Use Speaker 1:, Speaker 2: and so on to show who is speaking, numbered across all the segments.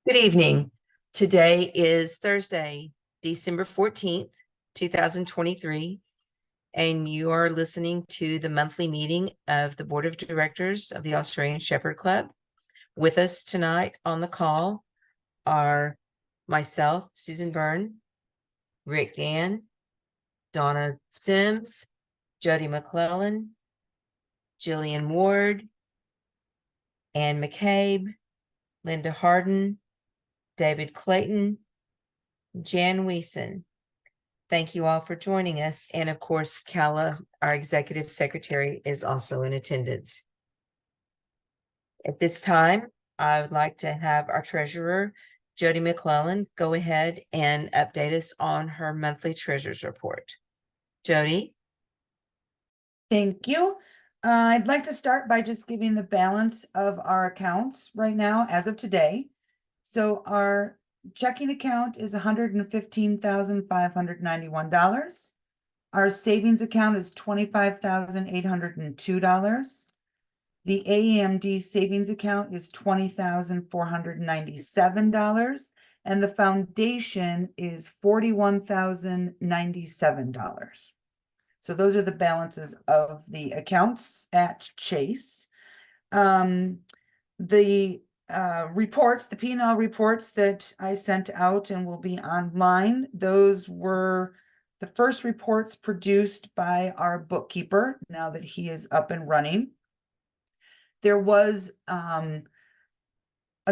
Speaker 1: Good evening. Today is Thursday, December 14th, 2023, and you are listening to the monthly meeting of the Board of Directors of the Australian Shepherd Club. With us tonight on the call are myself, Susan Byrne, Rick Gann, Donna Sims, Jody McClellan, Jillian Ward, Ann McCabe, Linda Harden, David Clayton, Jan Weeson. Thank you all for joining us. And of course, Kala, our executive secretary, is also in attendance. At this time, I would like to have our treasurer, Jody McClellan, go ahead and update us on her monthly treasurer's report. Jody?
Speaker 2: Thank you. I'd like to start by just giving the balance of our accounts right now as of today. So our checking account is $115,591. Our savings account is $25,802. The AEMD savings account is $20,497, and the foundation is $41,097. So those are the balances of the accounts at Chase. The reports, the P&L reports that I sent out and will be online, those were the first reports produced by our bookkeeper now that he is up and running. There was a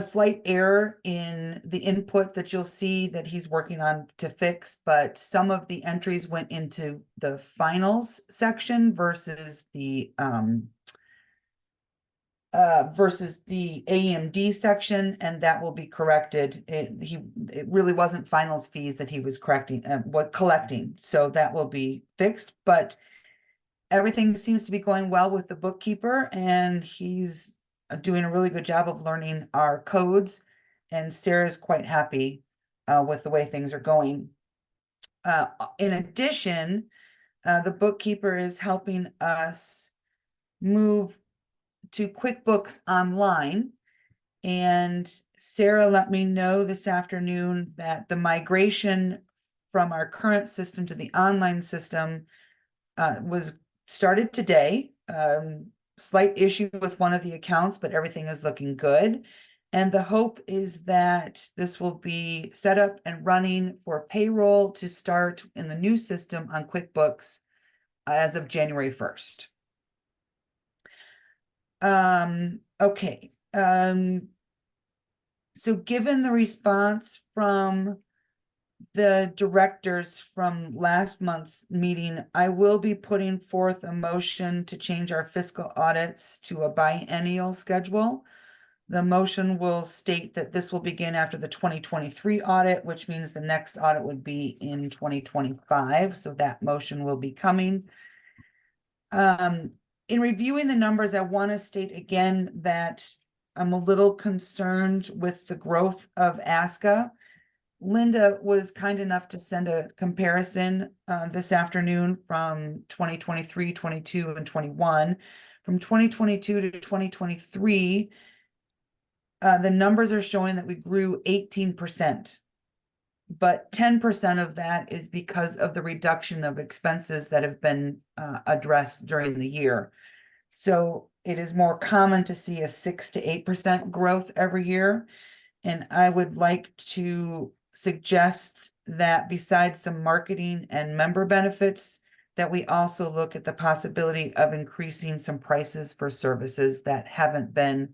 Speaker 2: slight error in the input that you'll see that he's working on to fix, but some of the entries went into the finals section versus the AMD section, and that will be corrected. It really wasn't finals fees that he was collecting, so that will be fixed. But everything seems to be going well with the bookkeeper, and he's doing a really good job of learning our codes, and Sarah's quite happy with the way things are going. In addition, the bookkeeper is helping us move to QuickBooks Online, and Sarah let me know this afternoon that the migration from our current system to the online system was started today. Slight issue with one of the accounts, but everything is looking good. And the hope is that this will be set up and running for payroll to start in the new system on QuickBooks as of January 1st. Okay. So given the response from the directors from last month's meeting, I will be putting forth a motion to change our fiscal audits to a biennial schedule. The motion will state that this will begin after the 2023 audit, which means the next audit would be in 2025. So that motion will be coming. In reviewing the numbers, I want to state again that I'm a little concerned with the growth of ASCA. Linda was kind enough to send a comparison this afternoon from 2023, 22, and 21. From 2022 to 2023, the numbers are showing that we grew 18%. But 10% of that is because of the reduction of expenses that have been addressed during the year. So it is more common to see a 6 to 8% growth every year. And I would like to suggest that besides some marketing and member benefits, that we also look at the possibility of increasing some prices for services that haven't been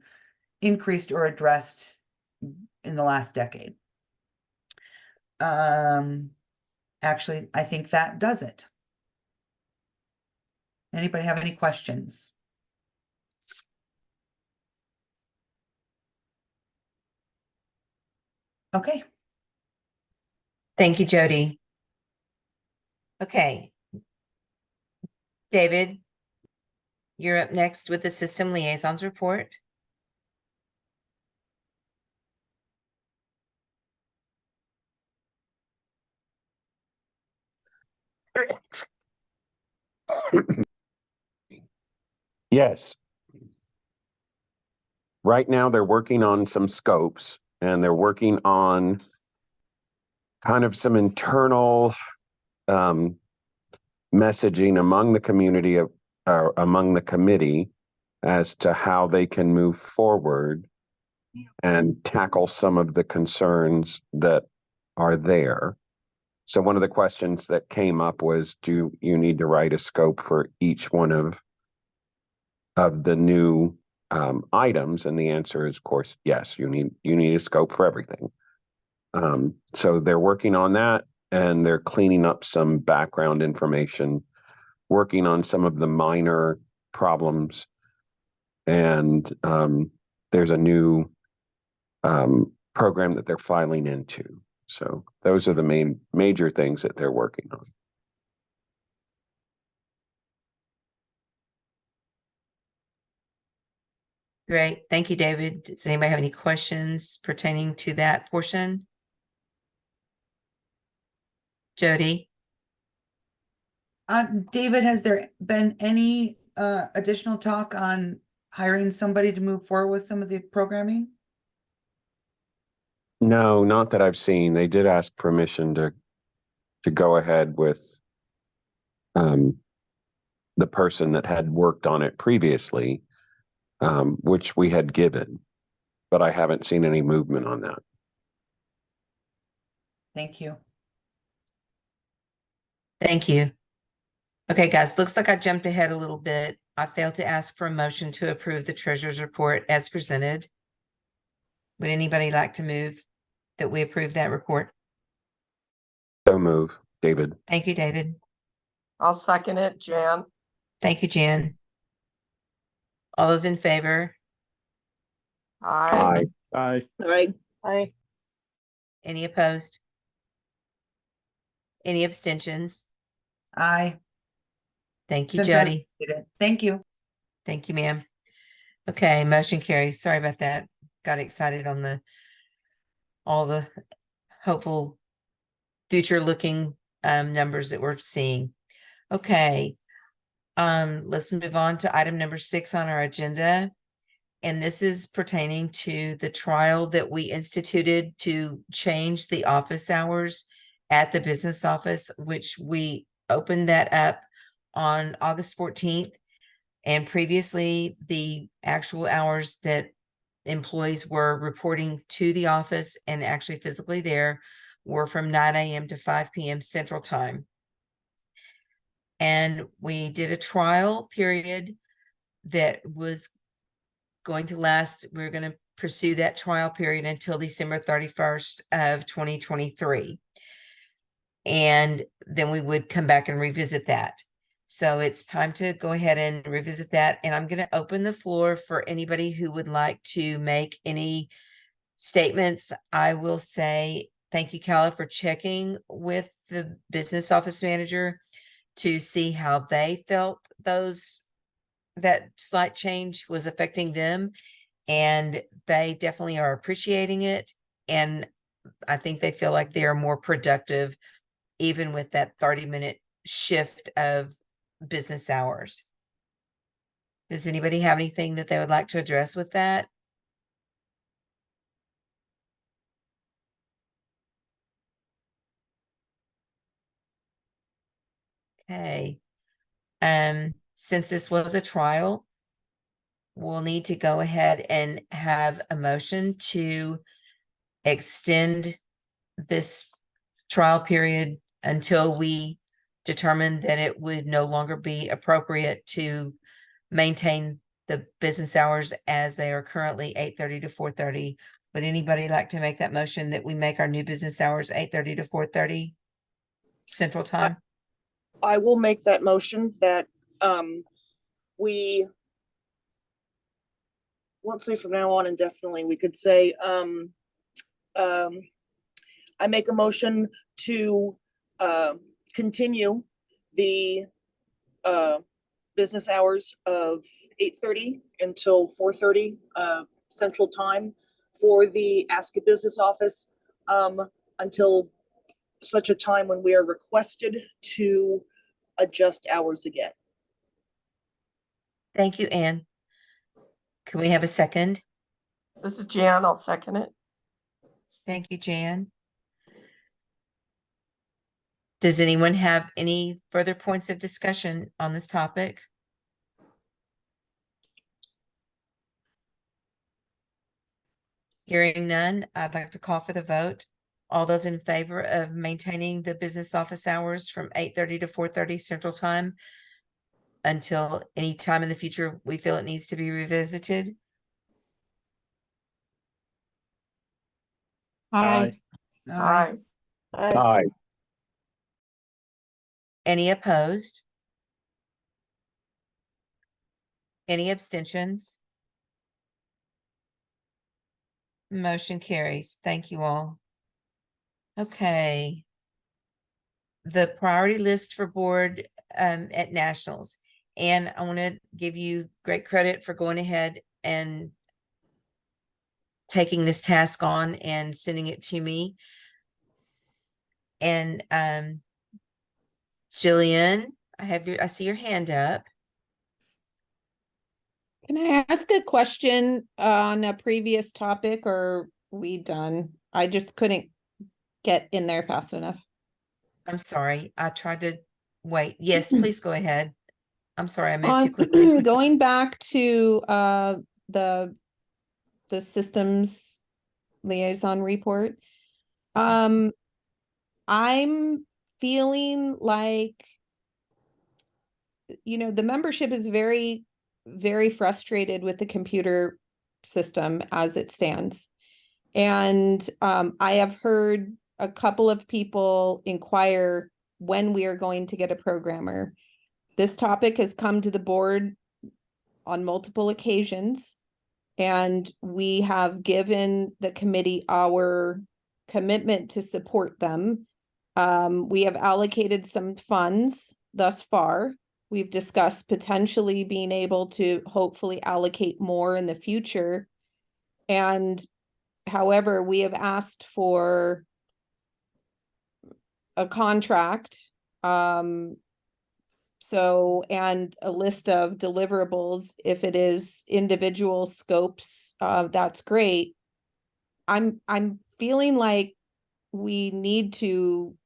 Speaker 2: increased or addressed in the last decade. Actually, I think that does it. Anybody have any questions? Okay.
Speaker 1: Thank you, Jody. Okay. David, you're up next with the System Liaisons report.
Speaker 3: Yes. Right now they're working on some scopes, and they're working on kind of some internal messaging among the community among the committee as to how they can move forward and tackle some of the concerns that are there. So one of the questions that came up was, do you need to write a scope for each one of the new items? And the answer is, of course, yes, you need a scope for everything. So they're working on that, and they're cleaning up some background information, working on some of the minor problems. And there's a new program that they're filing into. So those are the major things that they're working on.
Speaker 1: Great. Thank you, David. Does anybody have any questions pertaining to that portion? Jody?
Speaker 2: David, has there been any additional talk on hiring somebody to move forward with some of the programming?
Speaker 3: No, not that I've seen. They did ask permission to go ahead with the person that had worked on it previously, which we had given, but I haven't seen any movement on that.
Speaker 2: Thank you.
Speaker 1: Thank you. Okay, guys, looks like I jumped ahead a little bit. I failed to ask for a motion to approve the treasurer's report as presented. Would anybody like to move that we approve that report?
Speaker 3: So move, David.
Speaker 1: Thank you, David.
Speaker 4: I'll second it, Jan.
Speaker 1: Thank you, Jan. All those in favor?
Speaker 4: Aye.
Speaker 3: Aye.
Speaker 4: Aye. Aye.
Speaker 1: Any opposed? Any abstentions?
Speaker 2: Aye.
Speaker 1: Thank you,
Speaker 2: Since everybody
Speaker 1: Jody.
Speaker 2: did it. Thank you.
Speaker 1: Thank you, ma'am. Okay, motion carries. Sorry about that. Got excited on all the hopeful future looking numbers that we're seeing. Okay. Let's move on to item number 6 on our agenda. And this is pertaining to the trial that we instituted to change the office hours at the business office, which we opened that up on August 14th. And previously, the actual hours that employees were reporting to the office and actually physically there were from 9 a.m. to 5 p.m. Central Time. And we did a trial period that was going to last. We're going to pursue that trial period until December 31st of 2023. And then we would come back and revisit that. So it's time to go ahead and revisit that. And I'm going to open the floor for anybody who would like to make any statements. I will say thank you, Calla, for checking with the business office manager to see how they felt that slight change was affecting them. And they definitely are appreciating it. And I think they feel like they are more productive, even with that 30-minute shift of business hours. Does anybody have anything that they would like to address with that? Okay. Since this was a trial, we'll need to go ahead and have a motion to extend this trial period until we determine that it would no longer be appropriate to maintain the business hours as they are currently 8:30 to 4:30. Would anybody like to make that motion that we make our new business hours 8:30 to 4:30 Central Time?
Speaker 4: I will make that motion that we won't say from now on indefinitely. We could say I make a motion to continue the business hours of 8:30 until 4:30 Central Time for the ASCA business office until such a time when we are requested to adjust hours again.
Speaker 1: Thank you, Anne. Can we have a second?
Speaker 5: This is Jan. I'll second it.
Speaker 1: Thank you, Jan. Does anyone have any further points of discussion on this topic? Hearing none, I'd like to call for the vote. All those in favor of maintaining the business office hours from 8:30 to 4:30 Central Time until any time in the future we feel it needs to be revisited?
Speaker 5: Aye.
Speaker 2: Aye.
Speaker 3: Aye.
Speaker 1: Any opposed? Any abstentions? Motion carries. Thank you all. Okay. The priority list for board at nationals. And I want to give you great credit for going ahead and taking this task on and sending it to me. And Jillian, I see your hand up.
Speaker 5: Can I ask a question on a previous topic, or are we done? I just couldn't get in there fast enough.
Speaker 1: I'm sorry. I tried to wait. Yes, please go ahead. I'm sorry, I moved too quickly.
Speaker 5: Going back to the systems liaison report. I'm feeling like, you know, the membership is very, very frustrated with the computer system as it stands. And I have heard a couple of people inquire when we are going to get a programmer. This topic has come to the board on multiple occasions, and we have given the committee our commitment to support them. We have allocated some funds thus far. We've discussed potentially being able to hopefully allocate more in the future. And however, we have asked for a contract, and a list of deliverables. If it is individual scopes, that's great. I'm feeling like we need to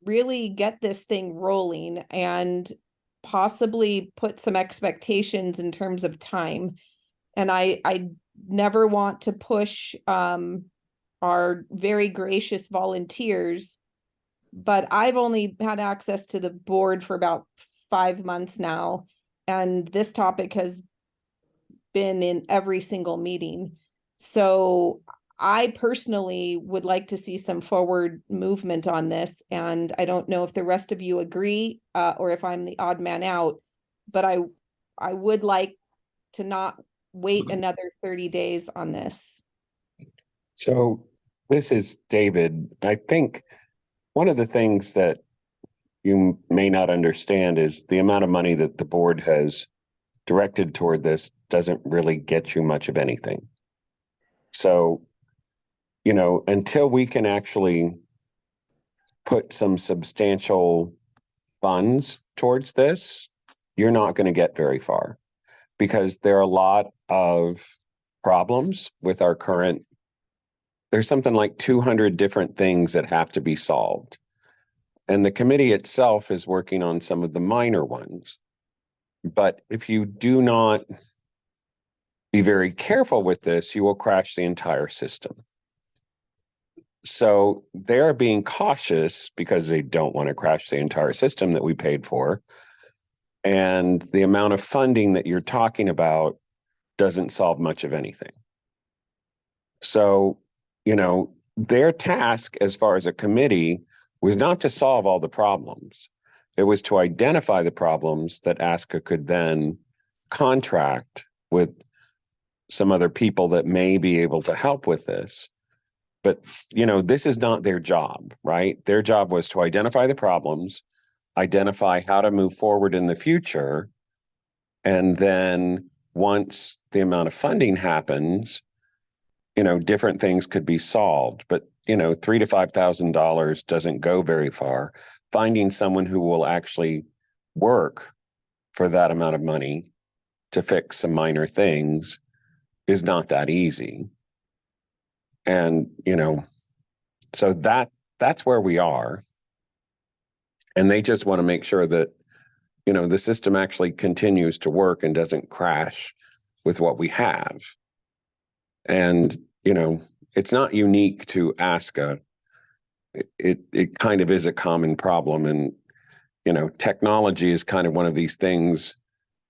Speaker 5: really get this thing rolling and possibly put some expectations in terms of time. And I never want to push our very gracious volunteers, but I've only had access to the board for about 5 months now, and this topic has been in every single meeting. So I personally would like to see some forward movement on this, and I don't know if the rest of you agree or if I'm the odd man out, but I would like to not wait another 30 days on this.
Speaker 3: So this is David. I think one of the things that you may not understand is the amount of money that the board has directed toward this doesn't really get you much of anything. So, you know, until we can actually put some substantial funds towards this, you're not going to get very far, because there are a lot of problems with our current. There's something like 200 different things that have to be solved. And the committee itself is working on some of the minor ones. But if you do not be very careful with this, you will crash the entire system. So they're being cautious because they don't want to crash the entire system that we paid for. And the amount of funding that you're talking about doesn't solve much of anything. So, you know, their task as far as a committee was not to solve all the problems. It was to identify the problems that ASCA could then contract with some other people that may be able to help with this. But, you know, this is not their job, right? Their job was to identify the problems, identify how to move forward in the future. And then once the amount of funding happens, you know, different things could be solved. But, you know, $3,000 to $5,000 doesn't go very far. Finding someone who will actually work for that amount of money to fix some minor things is not that easy. And, so that's where we are. And they just want to make sure that, the system actually continues to work and doesn't crash with what we have. And, it's not unique to ASCA. It kind of is a common problem. And, technology is kind of one of these things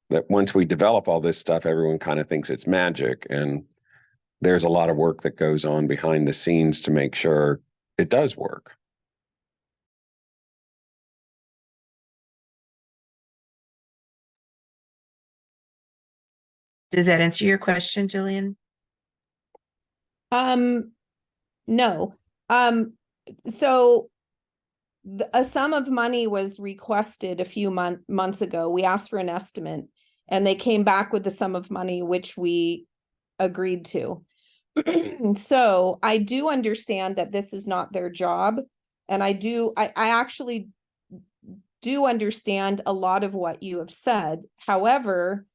Speaker 3: that once we develop all this stuff, everyone kind of thinks it's magic. And there's a lot of work that goes on behind the scenes to make sure it does work.
Speaker 1: Does that answer your question, Jillian?
Speaker 5: No. So a sum of money was requested a few months ago. We asked for an estimate and they came back with the sum of money, which we agreed to. So I do understand that this is not their job. And I actually do understand a lot of what you have said. However,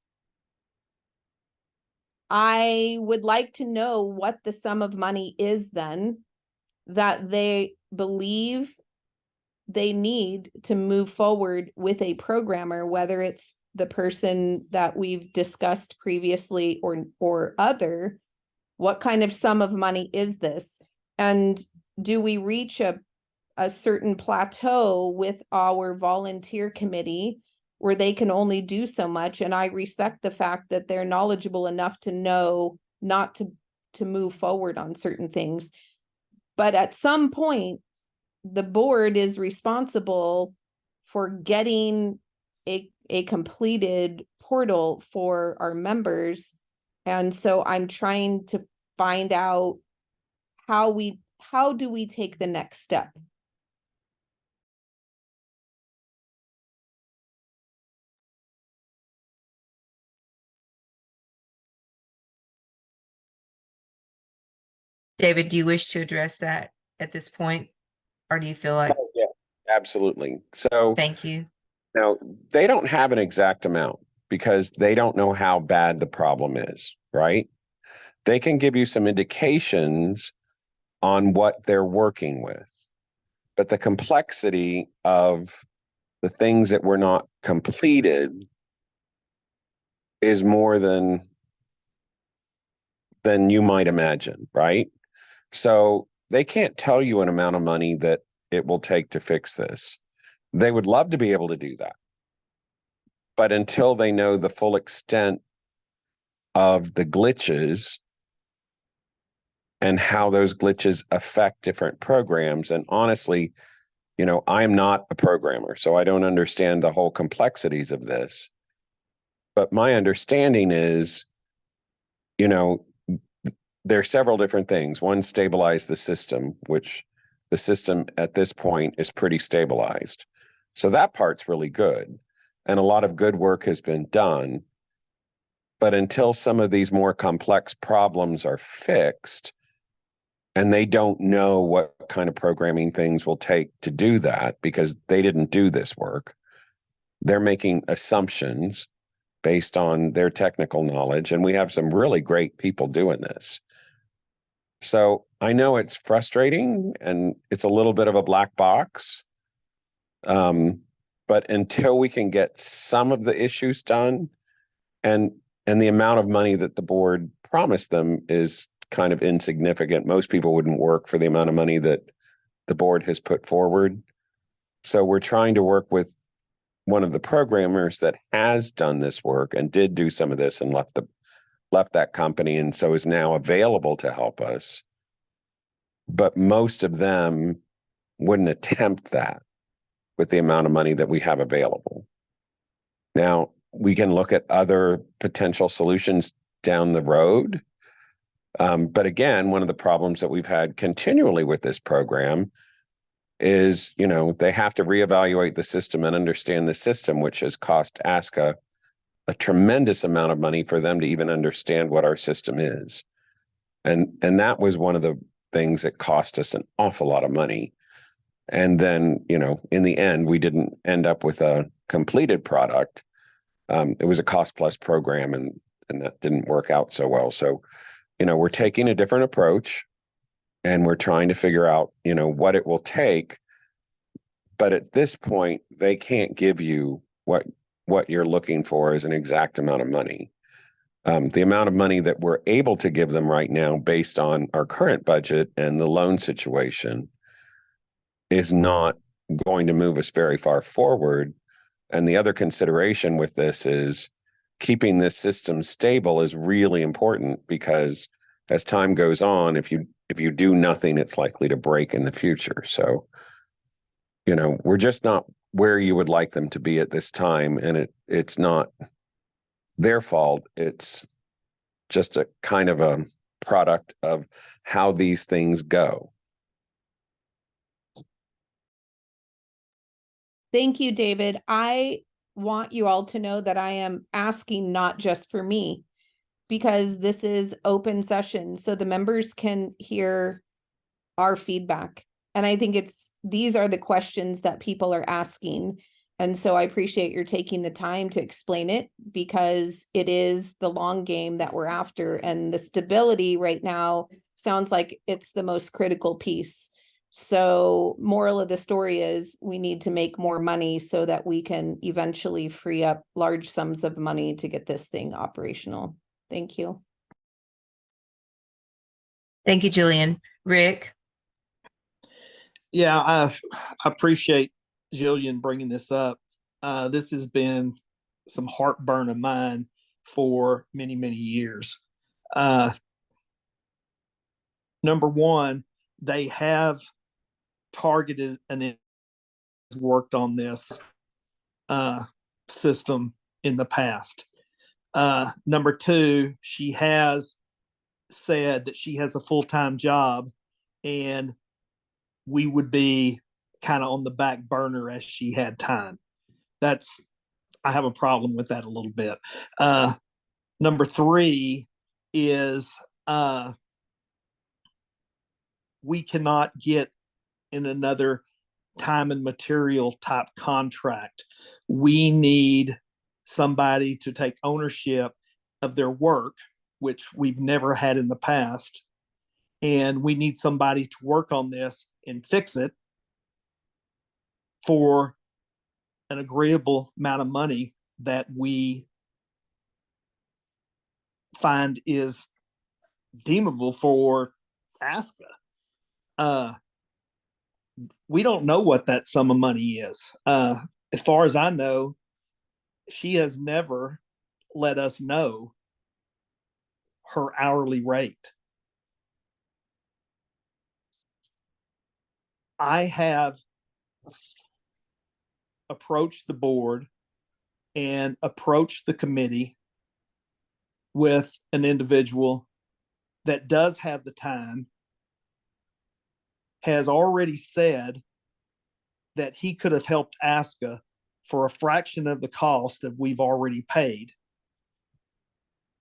Speaker 5: I would like to know what the sum of money is then that they believe they need to move forward with a programmer, whether it's the person that we've discussed previously or other. What kind of sum of money is this? And do we reach a certain plateau with our volunteer committee where they can only do so much? And I respect the fact that they're knowledgeable enough to know not to move forward on certain things. But at some point, the board is responsible for getting a completed portal for our members. And so I'm trying to find out how do we take the next step?
Speaker 1: David, do you wish to address that at this point? Or do you feel like,
Speaker 3: Yeah, absolutely. So
Speaker 1: thank you?
Speaker 3: now they don't have an exact amount because they don't know how bad the problem is, right? They can give you some indications on what they're working with, but the complexity of the things that were not completed is more than you might imagine, right? So they can't tell you an amount of money that it will take to fix this. They would love to be able to do that. But until they know the full extent of the glitches and how those glitches affect different programs, and honestly, I'm not a programmer, so I don't understand the whole complexities of this. But my understanding is, there are several different things. One, stabilize the system, which the system at this point is pretty stabilized. So that part's really good. And a lot of good work has been done. But until some of these more complex problems are fixed, and they don't know what kind of programming things will take to do that because they didn't do this work, they're making assumptions based on their technical knowledge. And we have some really great people doing this. So I know it's frustrating and it's a little bit of a black box. But until we can get some of the issues done, and the amount of money that the board promised them is kind of insignificant. Most people wouldn't work for the amount of money that the board has put forward. So we're trying to work with one of the programmers that has done this work and did do some of this and left that company, and so is now available to help us. But most of them wouldn't attempt that with the amount of money that we have available. Now, we can look at other potential solutions down the road. But again, one of the problems that we've had continually with this program is, they have to reevaluate the system and understand the system, which has cost ASCA a tremendous amount of money for them to even understand what our system is. And that was one of the things that cost us an awful lot of money. And then, in the end, we didn't end up with a completed product. It was a cost plus program, and that didn't work out so well. So, we're taking a different approach. and we're trying to figure out, what it will take. But at this point, they can't give you what you're looking for as an exact amount of money. The amount of money that we're able to give them right now, based on our current budget and the loan situation, is not going to move us very far forward. And the other consideration with this is keeping this system stable is really important, because as time goes on, if you do nothing, it's likely to break in the future. So, we're just not where you would like them to be at this time, and it's not their fault. It's just a kind of a product of how these things go.
Speaker 5: Thank you, David. I want you all to know that I am asking not just for me, because this is open session, so the members can hear our feedback. And I think these are the questions that people are asking. And so I appreciate your taking the time to explain it, because it is the long game that we're after. And the stability right now sounds like it's the most critical piece. So moral of the story is we need to make more money so that we can eventually free up large sums of money to get this thing operational. Thank you.
Speaker 1: Thank you, Jillian. Rick?
Speaker 6: Yeah, I appreciate Jillian bringing this up. This has been some heartburn of mine for many, many years. Number one, they have targeted and worked on this system in the past. Number two, she has said that she has a full-time job, and we would be kind of on the back burner as she had time. I have a problem with that a little bit. Number three is we cannot get in another time and material type contract. We need somebody to take ownership of their work, which we've never had in the past. And we need somebody to work on this and fix it for an agreeable amount of money that we find is deemable for ASCA. We don't know what that sum of money is. As far as I know, she has never let us know her hourly rate. I have approached the board and approached the committee with an individual that does have the time, has already said that he could have helped ASCA for a fraction of the cost that we've already paid.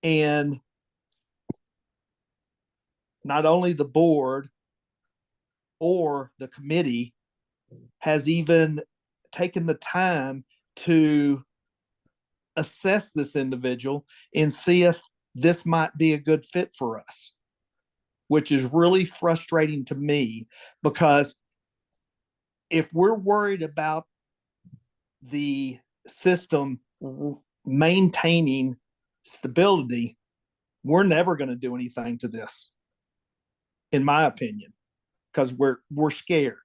Speaker 6: And not only the board or the committee has even taken the time to assess this individual and see if this might be a good fit for us, which is really frustrating to me, because if we're worried about the system maintaining stability, we're never going to do anything to this, in my opinion, because we're scared.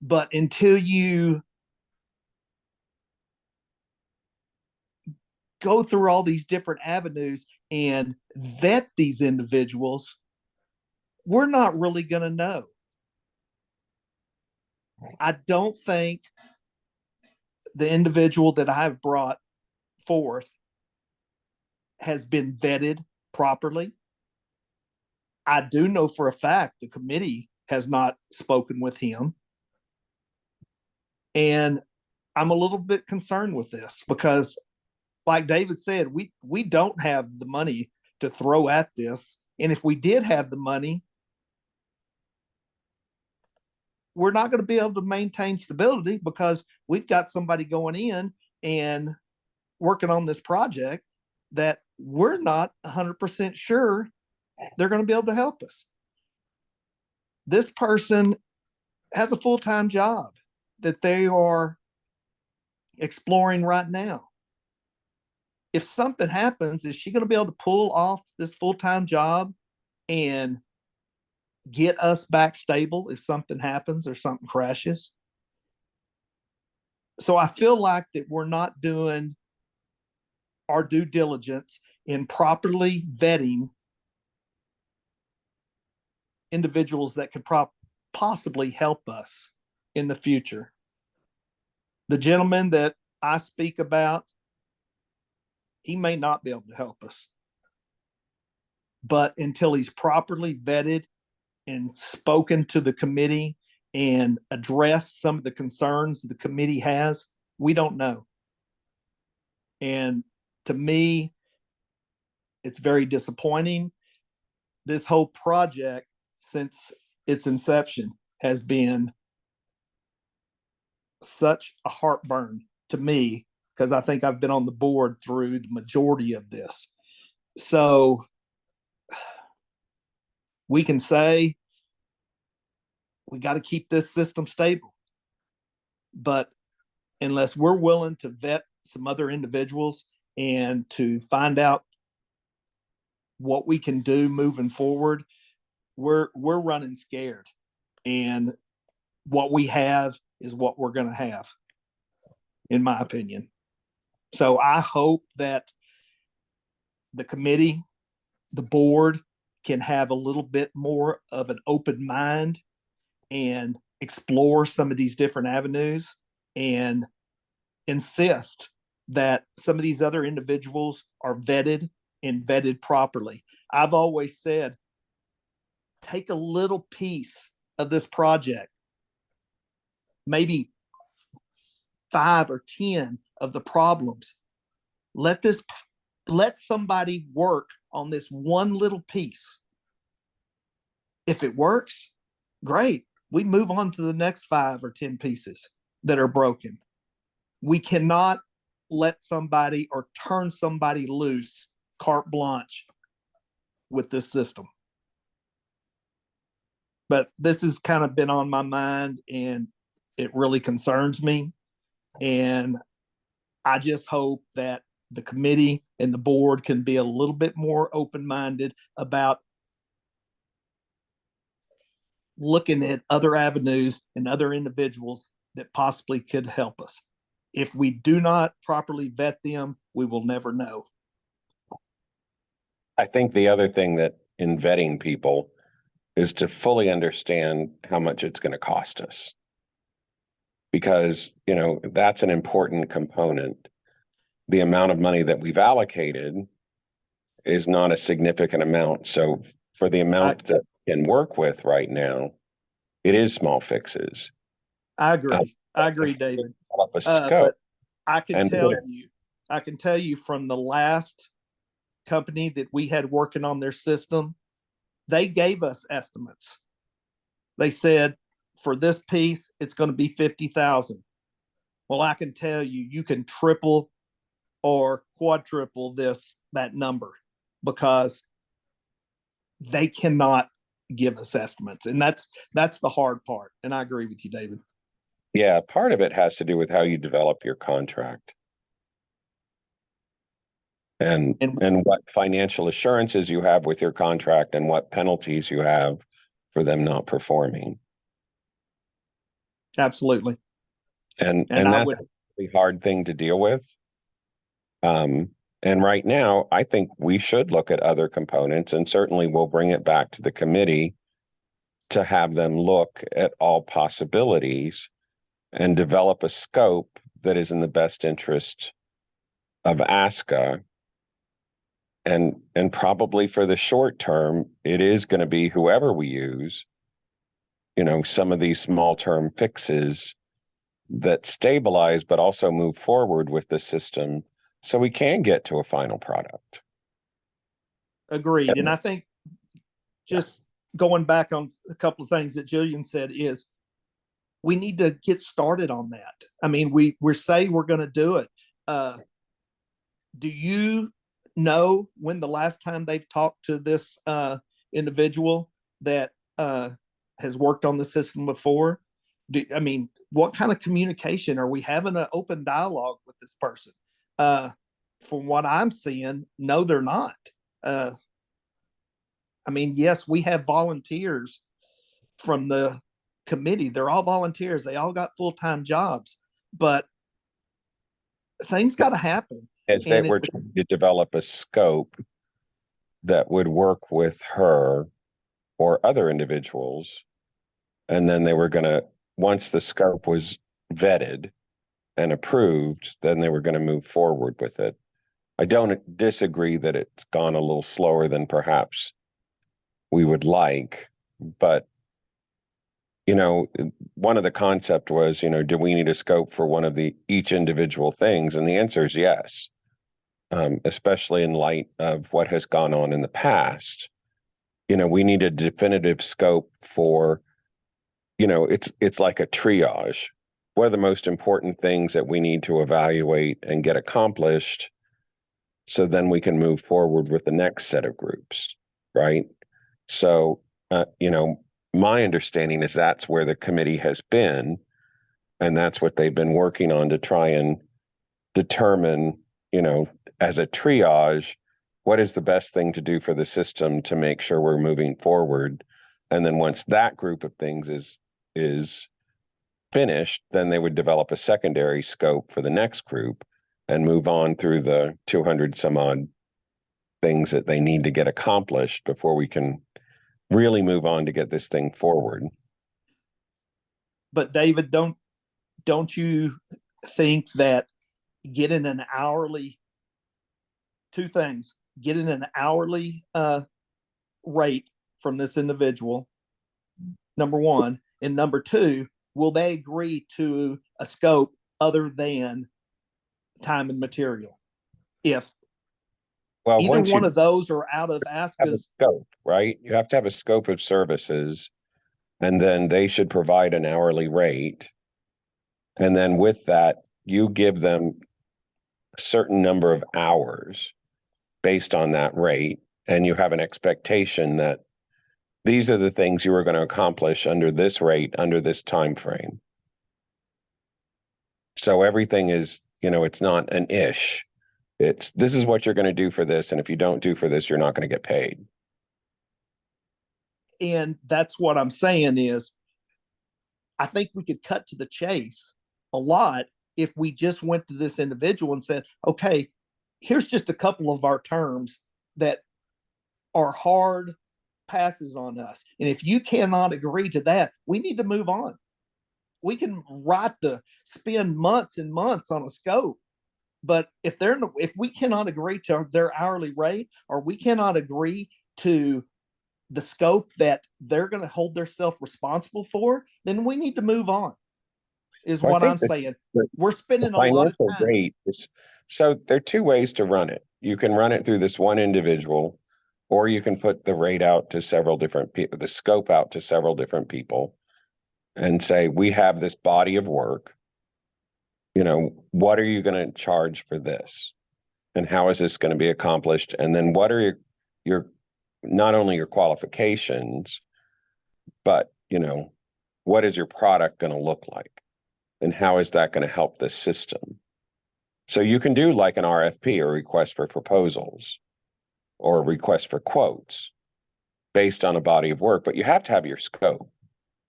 Speaker 6: But until you go through all these different avenues and vet these individuals, we're not really going to know. I don't think the individual that I've brought forth has been vetted properly. I do know for a fact the committee has not spoken with him. And I'm a little bit concerned with this because, like David said, we don't have the money to throw at this. And if we did have the money, we're not going to be able to maintain stability, because we've got somebody going in and working on this project that we're not 100% sure they're going to be able to help us. This person has a full-time job that they are exploring right now. If something happens, is she going to be able to pull off this full-time job and get us back stable if something happens or something crashes? So I feel like that we're not doing our due diligence in properly vetting individuals that could possibly help us in the future. The gentleman that I speak about, he may not be able to help us. But until he's properly vetted and spoken to the committee and addressed some of the concerns the committee has, we don't know. And to me, it's very disappointing. This whole project, since its inception, has been such a heartburn to me, because I think I've been on the board through the majority of this. So we can say we got to keep this system stable, but unless we're willing to vet some other individuals and to find out what we can do moving forward, we're running scared. And what we have is what we're going to have, in my opinion. So I hope that the committee, the board, can have a little bit more of an open mind and explore some of these different avenues and insist that some of these other individuals are vetted and vetted properly. I've always said, take a little piece of this project, maybe 5 or 10 of the problems. Let somebody work on this one little piece. If it works, great. We move on to the next 5 or 10 pieces that are broken. We cannot let somebody or turn somebody loose carte blanche with this system. But this has kind of been on my mind, and it really concerns me. And I just hope that the committee and the board can be a little bit more open-minded about looking at other avenues and other individuals that possibly could help us. If we do not properly vet them, we will never know.
Speaker 3: I think the other thing that in vetting people is to fully understand how much it's going to cost us. Because, you know, that's an important component. The amount of money that we've allocated is not a significant amount. So for the amount that we can work with right now, it is small fixes.
Speaker 6: I agree, David.
Speaker 3: Up a scope.
Speaker 6: But I can tell you from the last company that we had working on their system, they gave us estimates. They said, for this piece, it's going to be 50,000. Well, I can tell you, you can triple or quadruple that number, because they cannot give us estimates. And that's the hard part. And I agree with you, David.
Speaker 3: Yeah, part of it has to do with how you develop your contract. And what financial assurances you have with your contract and what penalties you have for them not performing.
Speaker 6: Absolutely.
Speaker 3: And that's a really hard thing to deal with. And right now, I think we should look at other components, and certainly we'll bring it back to the committee to have them look at all possibilities and develop a scope that is in the best interest of ASCA. And probably for the short term, it is going to be whoever we use, you know, some of these small term fixes that stabilize, but also move forward with the system so we can get to a final product.
Speaker 6: Agreed. And I think just going back on a couple of things that Jillian said is we need to get started on that. I mean, we're saying we're going to do it. Do you know when the last time they've talked to this individual that has worked on the system before? I mean, what kind of communication are we having? An open dialogue with this person? From what I'm seeing, no, they're not. I mean, yes, we have volunteers from the committee. They're all volunteers. They all got full-time jobs, but things got to happen.
Speaker 3: As
Speaker 6: And
Speaker 3: they were trying to develop a scope that would work with her or other individuals. And then they were going to, once the scope was vetted and approved, then they were going to move forward with it. I don't disagree that it's gone a little slower than perhaps we would like, but you know, one of the concept was, you know, do we need a scope for one of each individual things? And the answer is yes, especially in light of what has gone on in the past. You know, we need a definitive scope for, you know, it's like a triage. What are the most important things that we need to evaluate and get accomplished? So then we can move forward with the next set of groups, right? So, you know, my understanding is that's where the committee has been, and that's what they've been working on to try and determine, you know, as a triage, what is the best thing to do for the system to make sure we're moving forward. And then once that group of things is finished, then they would develop a secondary scope for the next group and move on through the 200 some odd things that they need to get accomplished before we can really move on to get this thing forward.
Speaker 6: But David, don't you think that getting an hourly, two things, getting an hourly rate from this individual, number one, and number two, will they agree to a scope other than time and material? If either one of those are out of ASCA's
Speaker 3: scope, right? You have to have a scope of services, and then they should provide an hourly rate. And then with that, you give them a certain number of hours based on that rate, and you have an expectation that these are the things you are going to accomplish under this rate, under this time frame. So everything is, you know, it's not an ish. It's, this is what you're going to do for this, and if you don't do for this, you're not going to get paid.
Speaker 6: And that's what I'm saying is, I think we could cut to the chase a lot if we just went to this individual and said, okay, here's just a couple of our terms that are hard passes on us. And if you cannot agree to that, we need to move on. We can spend months and months on a scope, but if we cannot agree to their hourly rate, or we cannot agree to the scope that they're going to hold themselves responsible for, then we need to move on, is what I'm saying. We're spending a lot of time.
Speaker 3: Rate is, so there are two ways to run it. You can run it through this one individual, or you can put the rate out to several different people, the scope out to several different people, and say, we have this body of work. You know, what are you going to charge for this? And how is this going to be accomplished? And then what are your not only your qualifications, but, you know, what is your product going to look like? And how is that going to help the system? So you can do like an RFP, or request for proposals, or a request for quotes based on a body of work, but you have to have your scope,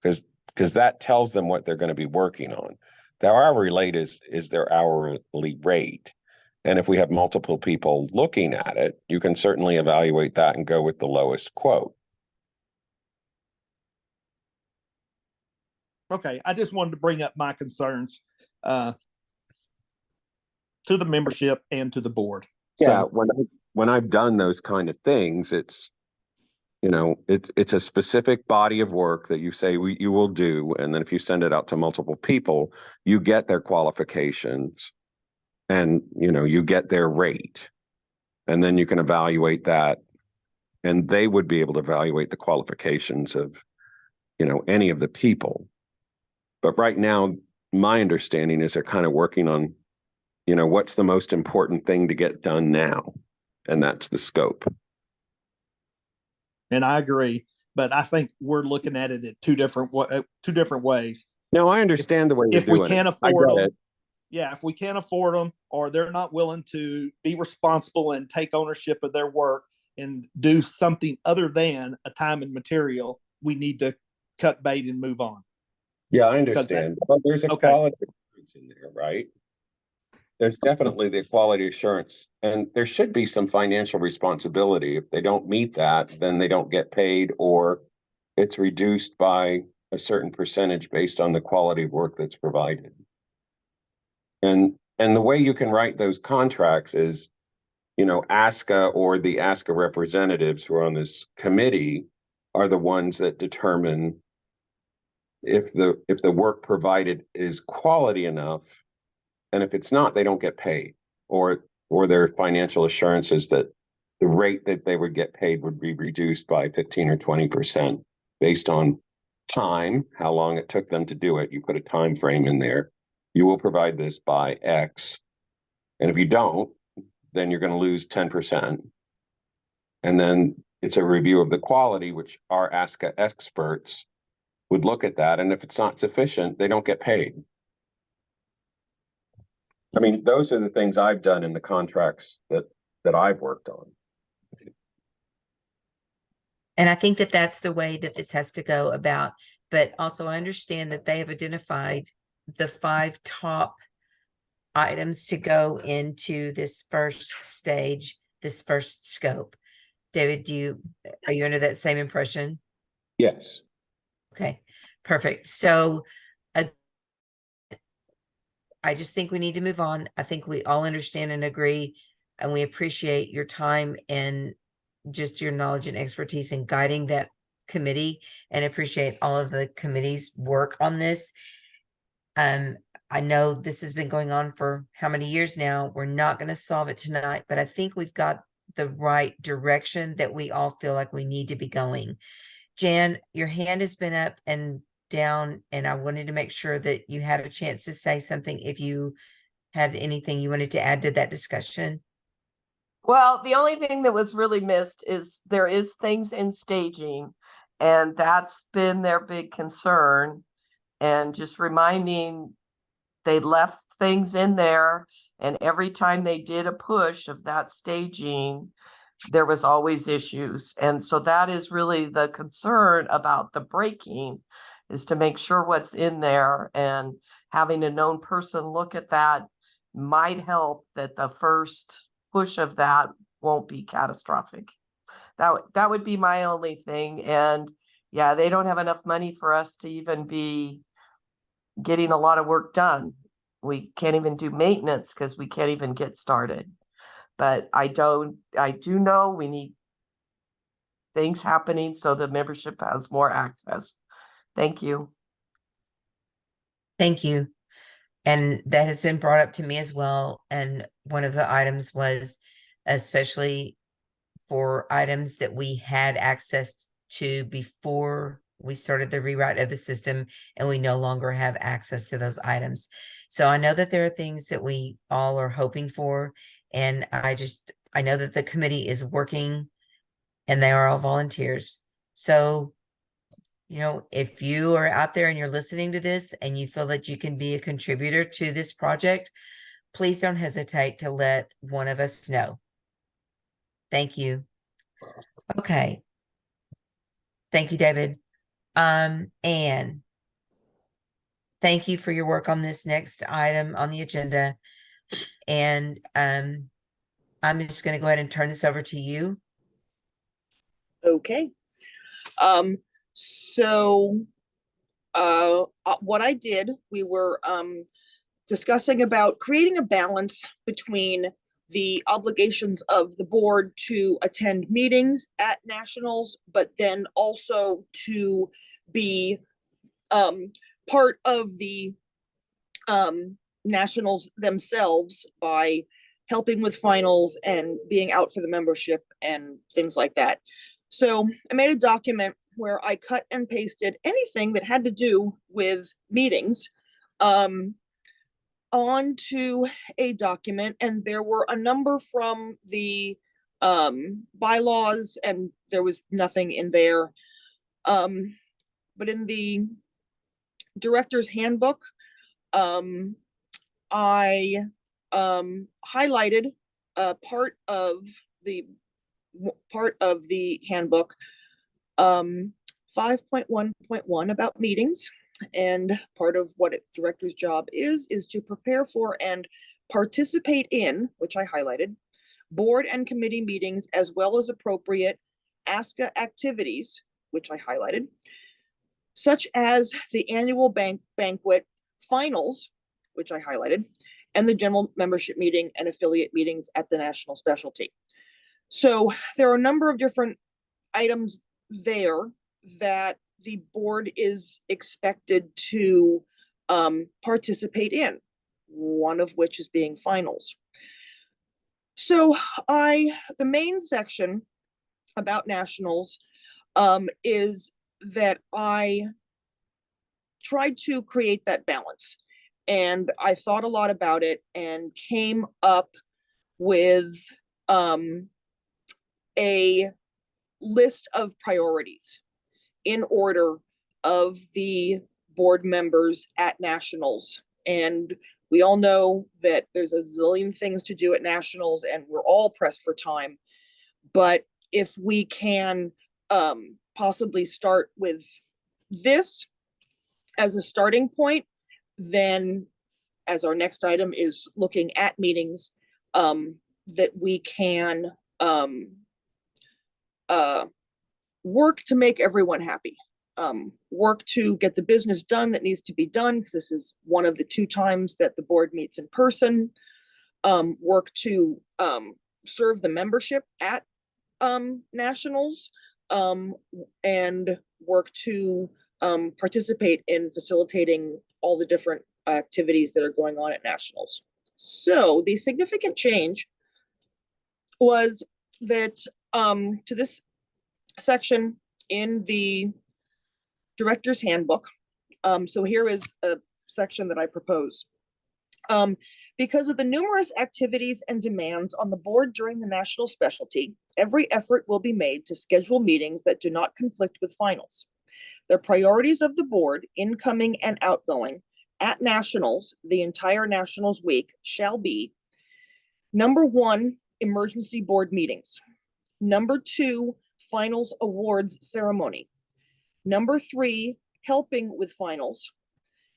Speaker 3: because that tells them what they're going to be working on. The hourly rate is their hourly rate. And if we have multiple people looking at it, you can certainly evaluate that and go with the lowest quote.
Speaker 6: Okay, I just wanted to bring up my concerns to the membership and to the board.
Speaker 3: Yeah, when I've done those kind of things, it's, you know, it's a specific body of work that you say you will do, and then if you send it out to multiple people, you get their qualifications, and you know, you get their rate, and then you can evaluate that, and they would be able to evaluate the qualifications of, you know, any of the people. But right now, my understanding is they're kind of working on, you know, what's the most important thing to get done now, and that's the scope.
Speaker 6: and I agree, but I think we're looking at it at two different ways.
Speaker 3: No, I understand the way you're
Speaker 6: If we
Speaker 3: doing
Speaker 6: can't
Speaker 3: it. I
Speaker 6: afford
Speaker 3: get
Speaker 6: them,
Speaker 3: it.
Speaker 6: yeah, if we can't afford them, or they're not willing to be responsible and take ownership of their work and do something other than a time and material, we need to cut bait and move on.
Speaker 3: Yeah, I understand. But there's a
Speaker 6: okay.
Speaker 3: quality assurance in there, right? There's definitely the quality assurance, and there should be some financial responsibility. If they don't meet that, then they don't get paid, or it's reduced by a certain percentage based on the quality of work that's provided. And the way you can write those contracts is, you know, ASCA or the ASCA representatives who are on this committee are the ones that determine if the work provided is quality enough, and if it's not, they don't get paid, or their financial assurances that the rate that they would get paid would be reduced by 15 or 20% based on time, how long it took them to do it. You put a time frame in there. You will provide this by X, and if you don't, then you're going to lose 10%. And then it's a review of the quality, which our ASCA experts would look at that. And if it's not sufficient, they don't get paid. I mean, those are the things I've done in the contracts that I've worked on.
Speaker 1: And I think that that's the way that this has to go about. But also I understand that they have identified the 5 top items to go into this first stage, this first scope. David, are you under that same impression?
Speaker 3: Yes.
Speaker 1: Okay, perfect. So I just think we need to move on. I think we all understand and agree, and we appreciate your time and just your knowledge and expertise in guiding that committee, and appreciate all of the committee's work on this. I know this has been going on for how many years now. We're not going to solve it tonight, but I think we've got the right direction that we all feel like we need to be going. Jan, your hand has been up and down, and I wanted to make sure that you had a chance to say something if you had anything you wanted to add to that discussion.
Speaker 7: Well, the only thing that was really missed is there is things in staging, and that's been their big concern. And just reminding, they left things in there, and every time they did a push of that staging, there was always issues. And so that is really the concern about the breaking, is to make sure what's in there, and having a known person look at that might help that the first push of that won't be catastrophic. That would be my only thing. And yeah, they don't have enough money for us to even be getting a lot of work done. We can't even do maintenance because we can't even get started. But I do know we need things happening so the membership has more access. Thank you.
Speaker 1: Thank you. And that has been brought up to me as well. And one of the items was, especially for items that we had access to before we started the rewrite of the system, and we no longer have access to those items. So I know that there are things that we all are hoping for. And I know that the committee is working, and they are all volunteers. So, you know, if you are out there and you're listening to this and you feel that you can be a contributor to this project, please don't hesitate to let one of us know. Thank you. Okay. Thank you, David. Anne, thank you for your work on this next item on the agenda. And I'm just going to go ahead and turn this over to you.
Speaker 4: Okay. What I did, we were discussing about creating a balance between the obligations of the board to attend meetings at nationals, but then also to be part of the nationals themselves by helping with finals and being out for the membership and things like that. So I made a document where I cut and pasted anything that had to do with meetings onto a document, and there were a number from the bylaws, and there was nothing in there. But in the director's handbook, I highlighted part of the handbook, 5.1.1 about meetings, and part of what a director's job is to prepare for and participate in, which I highlighted, board and committee meetings, as well as appropriate ASCA activities, which I highlighted, such as the annual banquet, finals, which I highlighted, and the general membership meeting and affiliate meetings at the national specialty. So there are a number of different items there that the board is expected to participate in, one of which is being finals. So the main section about nationals is that I tried to create that balance, and I thought a lot about it and came up with a list of priorities in order of the board members at nationals. And we all know that there's a zillion things to do at nationals and we're all pressed for time. But if we can possibly start with this as a starting point, then as our next item is looking at meetings, that we can work to make everyone happy, work to get the business done that needs to be done, because this is one of the 2 times that the board meets in person, work to serve the membership at nationals, and work to participate in facilitating all the different activities that are going on at nationals. So the significant change was that to this section in the director's handbook. So here is a section that I propose. Because of the numerous activities and demands on the board during the national specialty, every effort will be made to schedule meetings that do not conflict with finals. The priorities of the board, incoming and outgoing, at nationals, the entire nationals week, shall be: number 1, emergency board meetings; number 2, finals awards ceremony; number 3, helping with finals;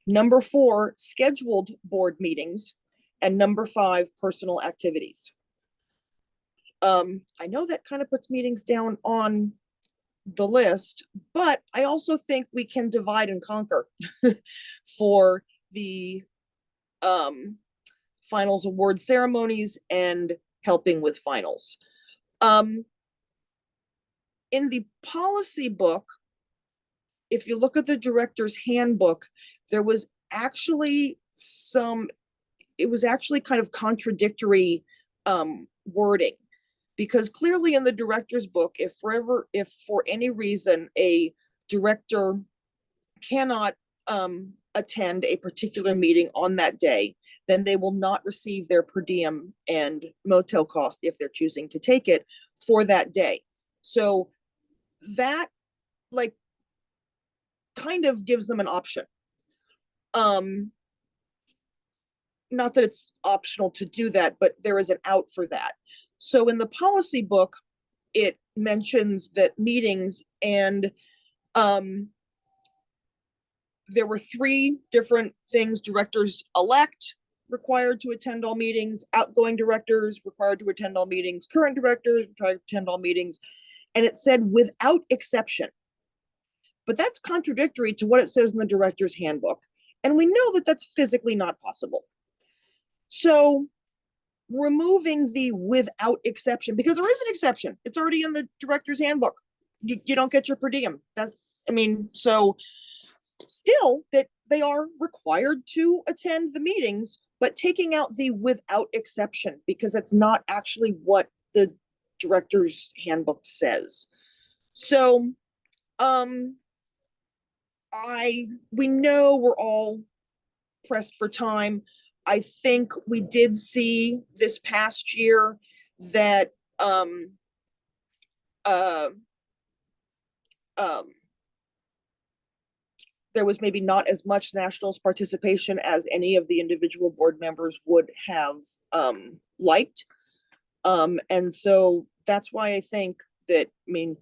Speaker 4: number 4, scheduled board meetings; and number 5, personal activities. I know that kind of puts meetings down on the list, but I also think we can divide and conquer for the finals award ceremonies and helping with finals. In the policy book, if you look at the director's handbook, there was actually it was actually kind of contradictory wording, because clearly in the director's book, if for any reason a director cannot attend a particular meeting on that day, then they will not receive their per diem and motel cost if they're choosing to take it for that day. So that kind of gives them an option. Not that it's optional to do that, but there is an out for that. So in the policy book, it mentions that meetings, and there were 3 different things: directors elect required to attend all meetings, outgoing directors required to attend all meetings, current directors required to attend all meetings, and it said without exception. But that's contradictory to what it says in the director's handbook, and we know that that's physically not possible. So removing the without exception, because there is an exception, it's already in the director's handbook. You don't get your per diem. So still that they are required to attend the meetings, but taking out the without exception, because that's not actually what the director's handbook says. So we know we're all pressed for time. I think we did see this past year that um, uh, um, there was maybe not as much nationals participation as any of the individual board members would have liked. And so that's why I think that, I mean,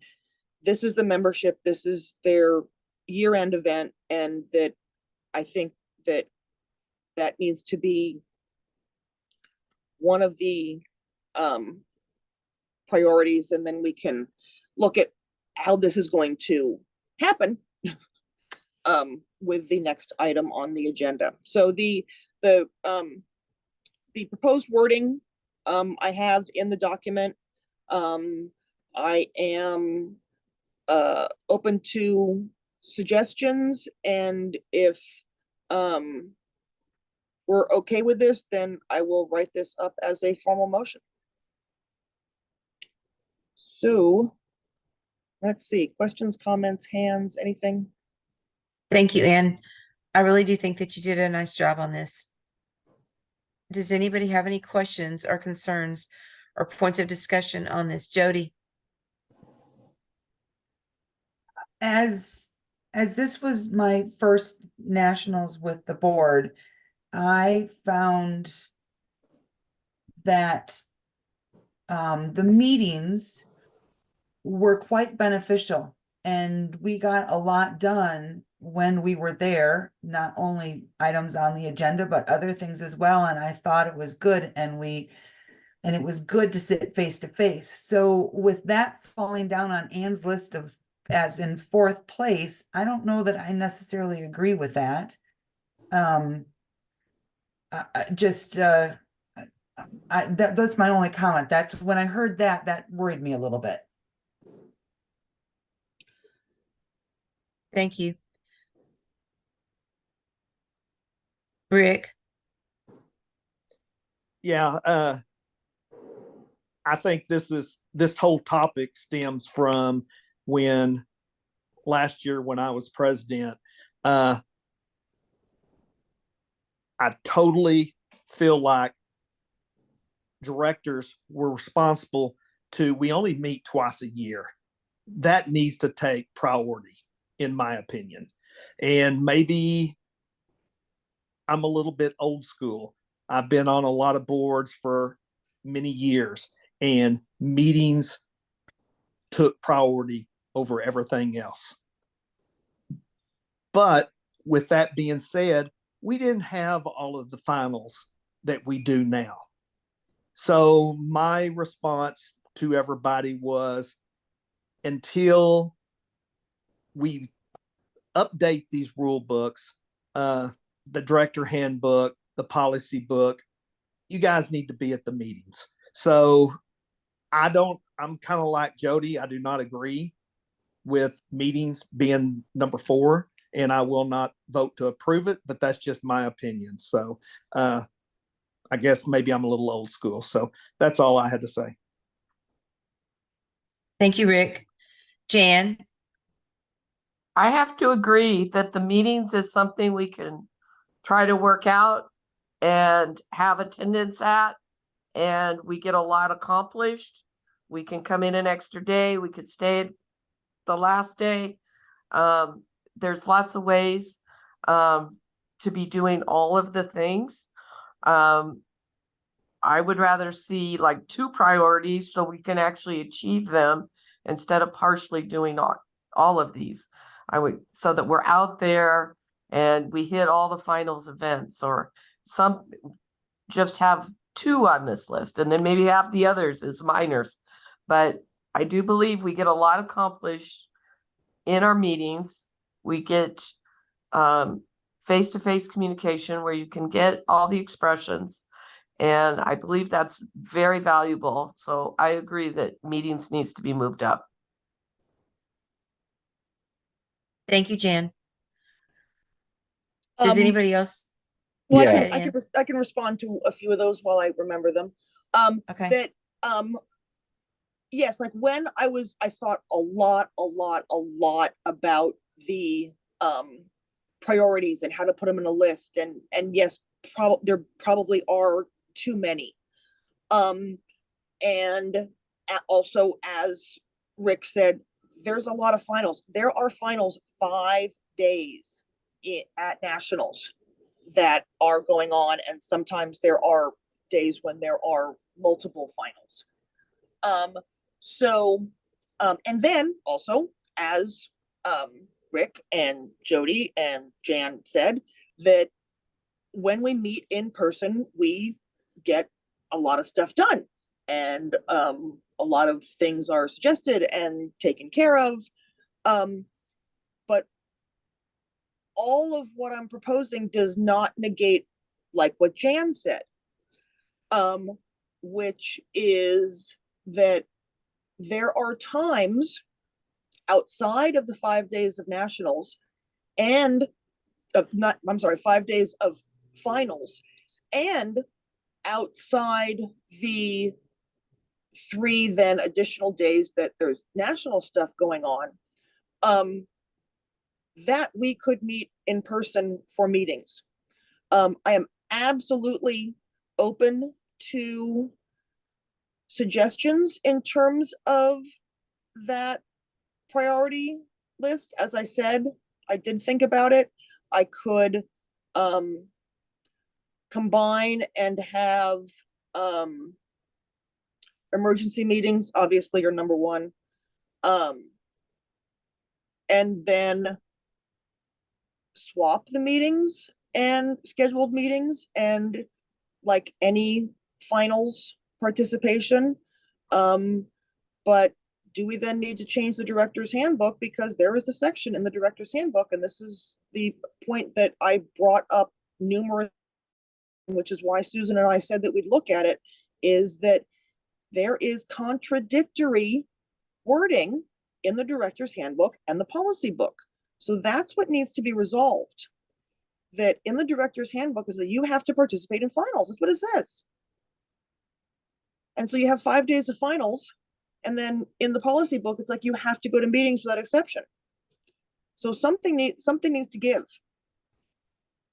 Speaker 4: this is the membership, this is their year-end event, and that I think that that needs to be one of the priorities, and then we can look at how this is going to happen with the next item on the agenda. So the proposed wording I have in the document. I am open to suggestions, and if we're okay with this, then I will write this up as a formal motion. So let's see, questions, comments, hands, anything?
Speaker 1: Thank you, Anne. I really do think that you did a nice job on this. Does anybody have any questions or concerns or points of discussion on this? Jody?
Speaker 2: As this was my first nationals with the board, I found that the meetings were quite beneficial, and we got a lot done when we were there, not only items on the agenda, but other things as well. And I thought it was good, and it was good to sit face to face. So with that falling down on Anne's list of as in fourth place, I don't know that I necessarily agree with that. That's my only comment. That's when I heard that worried me a little bit.
Speaker 1: Thank you. Rick?
Speaker 6: Yeah, I think this whole topic stems from when last year when I was president. I totally feel like directors were responsible we only meet twice a year. That needs to take priority, in my opinion. And maybe I'm a little bit old school. I've been on a lot of boards for many years, and meetings took priority over everything else. But with that being said, we didn't have all of the finals that we do now. So my response to everybody was, until we update these rule books, the director handbook, the policy book, you guys need to be at the meetings. So I'm kind of like Jody. I do not agree with meetings being number 4, and I will not vote to approve it, but that's just my opinion. So I guess maybe I'm a little old school. So that's all I had to say.
Speaker 1: Thank you, Rick. Jan?
Speaker 7: I have to agree that the meetings is something we can try to work out and have attendance at, and we get a lot accomplished. We can come in an extra day. We could stay the last day. There's lots of ways to be doing all of the things. I would rather see like 2 priorities so we can actually achieve them instead of partially doing all of these. So that we're out there and we hit all the finals events, or just have 2 on this list and then maybe have the others as minors. But I do believe we get a lot accomplished in our meetings. We get face-to-face communication where you can get all the expressions. And I believe that's very valuable. So I agree that meetings needs to be moved up.
Speaker 1: Thank you, Jan. Does anybody else?
Speaker 4: Well,
Speaker 3: Yeah.
Speaker 4: I can respond to a few of those while I remember them.
Speaker 1: Okay.
Speaker 4: Yes, like when I thought a lot about the priorities and how to put them in a list, and yes, there probably are too many. And Also, as Rick said, there's a lot of finals. There are finals 5 days at nationals that are going on, and sometimes there are days when there are multiple finals. And then also, as Rick and Jody and Jan said, that when we meet in person, we get a lot of stuff done, and a lot of things are suggested and taken care of. But all of what I'm proposing does not negate, like what Jan said, which is that there are times outside of the 5 days of nationals and 5 days of finals, and outside the 3 then additional days that there's national stuff going on, that we could meet in person for meetings. I am absolutely open to suggestions in terms of that priority list. As I said, I did think about it. I could combine and have emergency meetings, obviously, are number one. And then swap the meetings and scheduled meetings and like any finals participation. But do we then need to change the director's handbook? Because there is a section in the director's handbook, and this is the point that I brought up numerous, which is why Susan and I said that we'd look at it, is that there is contradictory wording in the director's handbook and the policy book. So that's what needs to be resolved. That in the director's handbook is that you have to participate in finals. That's what it says. And so you have 5 days of finals. And then in the policy book, it's like you have to go to meetings without exception. So something needs to give.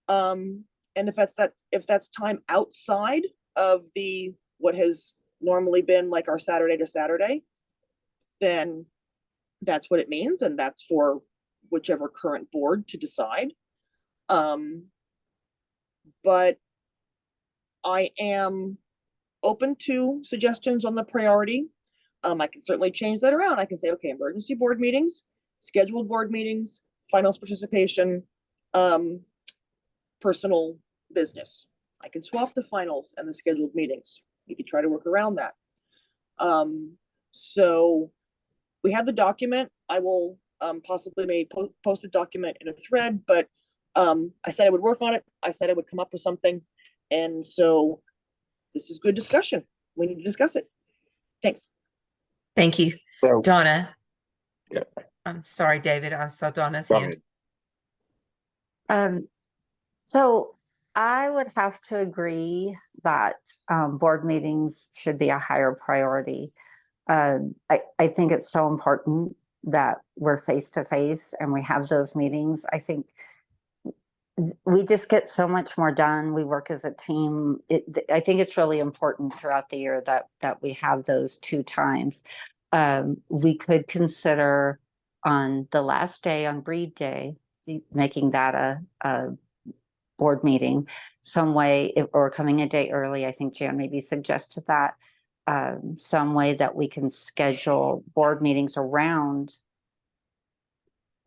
Speaker 4: And if that's time outside of the what has normally been like our Saturday to Saturday, then that's what it means, and that's for whichever current board to decide. But I am open to suggestions on the priority. I can certainly change that around. I can say, okay, emergency board meetings, scheduled board meetings, finals participation, personal business. I can swap the finals and the scheduled meetings. You could try to work around that. So we have the document. I will possibly maybe post the document in a thread, but I said I would work on it. I said I would come up with something. And so this is good discussion. We need to discuss it. Thanks.
Speaker 1: Thank you.
Speaker 3: So-
Speaker 1: Donna.
Speaker 3: Yeah.
Speaker 1: I'm sorry, David. I saw Donna's
Speaker 3: Go
Speaker 1: hand.
Speaker 3: ahead.
Speaker 8: So I would have to agree that board meetings should be a higher priority. I think it's so important that we're face to face and we have those meetings. I think we just get so much more done. We work as a team. I think it's really important throughout the year that we have those 2 times. We could consider on the last day, on Breed Day, making that a board meeting some way, or coming a day early. I think Jan maybe suggested that some way that we can schedule board meetings around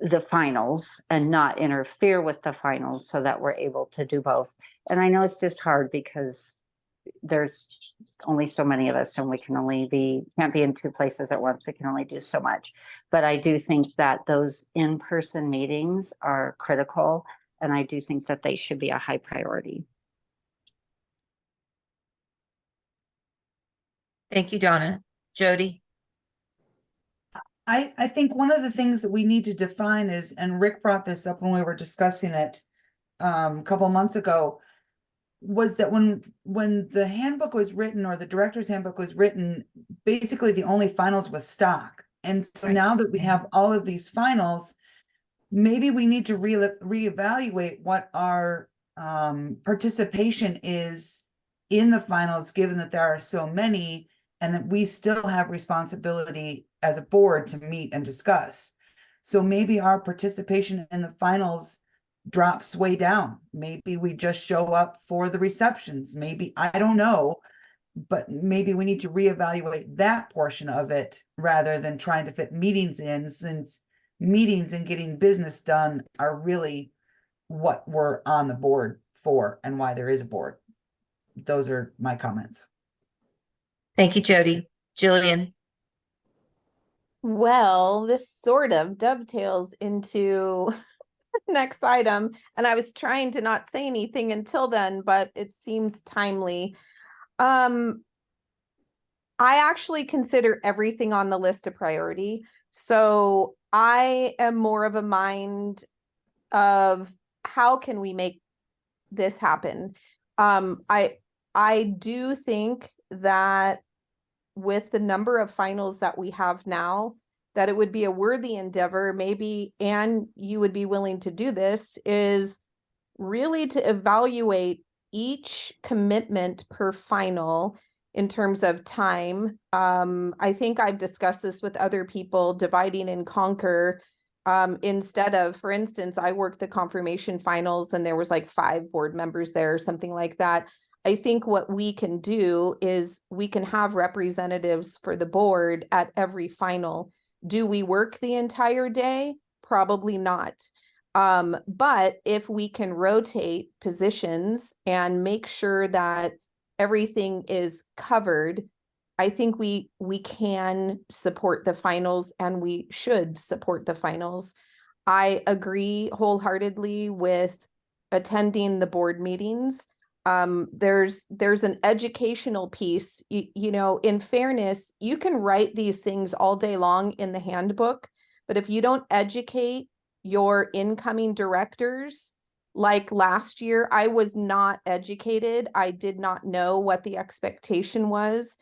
Speaker 8: the finals and not interfere with the finals, so that we're able to do both. And I know it's just hard because there's only so many of us and we can only can't be in 2 places at once. We can only do so much. But I do think that those in-person meetings are critical, and I do think that they should be a high priority.
Speaker 1: Thank you, Donna. Jody.
Speaker 2: I think one of the things that we need to define is, and Rick brought this up when we were discussing it a couple of months ago, was that when the handbook was written, or the director's handbook was written, basically the only finals was stock. And so now that we have all of these finals, maybe we need to reevaluate what our participation is in the finals, given that there are so many, and that we still have responsibility as a board to meet and discuss. So maybe our participation in the finals drops way down. Maybe we just show up for the receptions. Maybe, I don't know, but maybe we need to reevaluate that portion of it rather than trying to fit meetings in, since meetings and getting business done are really what we're on the board for and why there is a board. Those are my comments.
Speaker 1: Thank you, Jody. Jillian.
Speaker 5: Well, this sort of dovetails into next item, and I was trying to not say anything until then, but it seems timely. I actually consider everything on the list a priority. So I am more of a mind of how can we make this happen? I do think that with the number of finals that we have now, that it would be a worthy endeavor, maybe, and you would be willing to do this, is really to evaluate each commitment per final in terms of time. I think I've discussed this with other people, dividing and conquer. Instead of, for instance, I worked the confirmation finals and there was like 5 board members there or something like that. I think what we can do is we can have representatives for the board at every final. Do we work the entire day? Probably not. But if we can rotate positions and make sure that everything is covered, I think we can support the finals, and we should support the finals. I agree wholeheartedly with attending the board meetings. There's an educational piece. You know, in fairness, you can write these things all day long in the handbook, but if you don't educate your incoming directors, like last year, I was not educated. I did not know what the expectation was.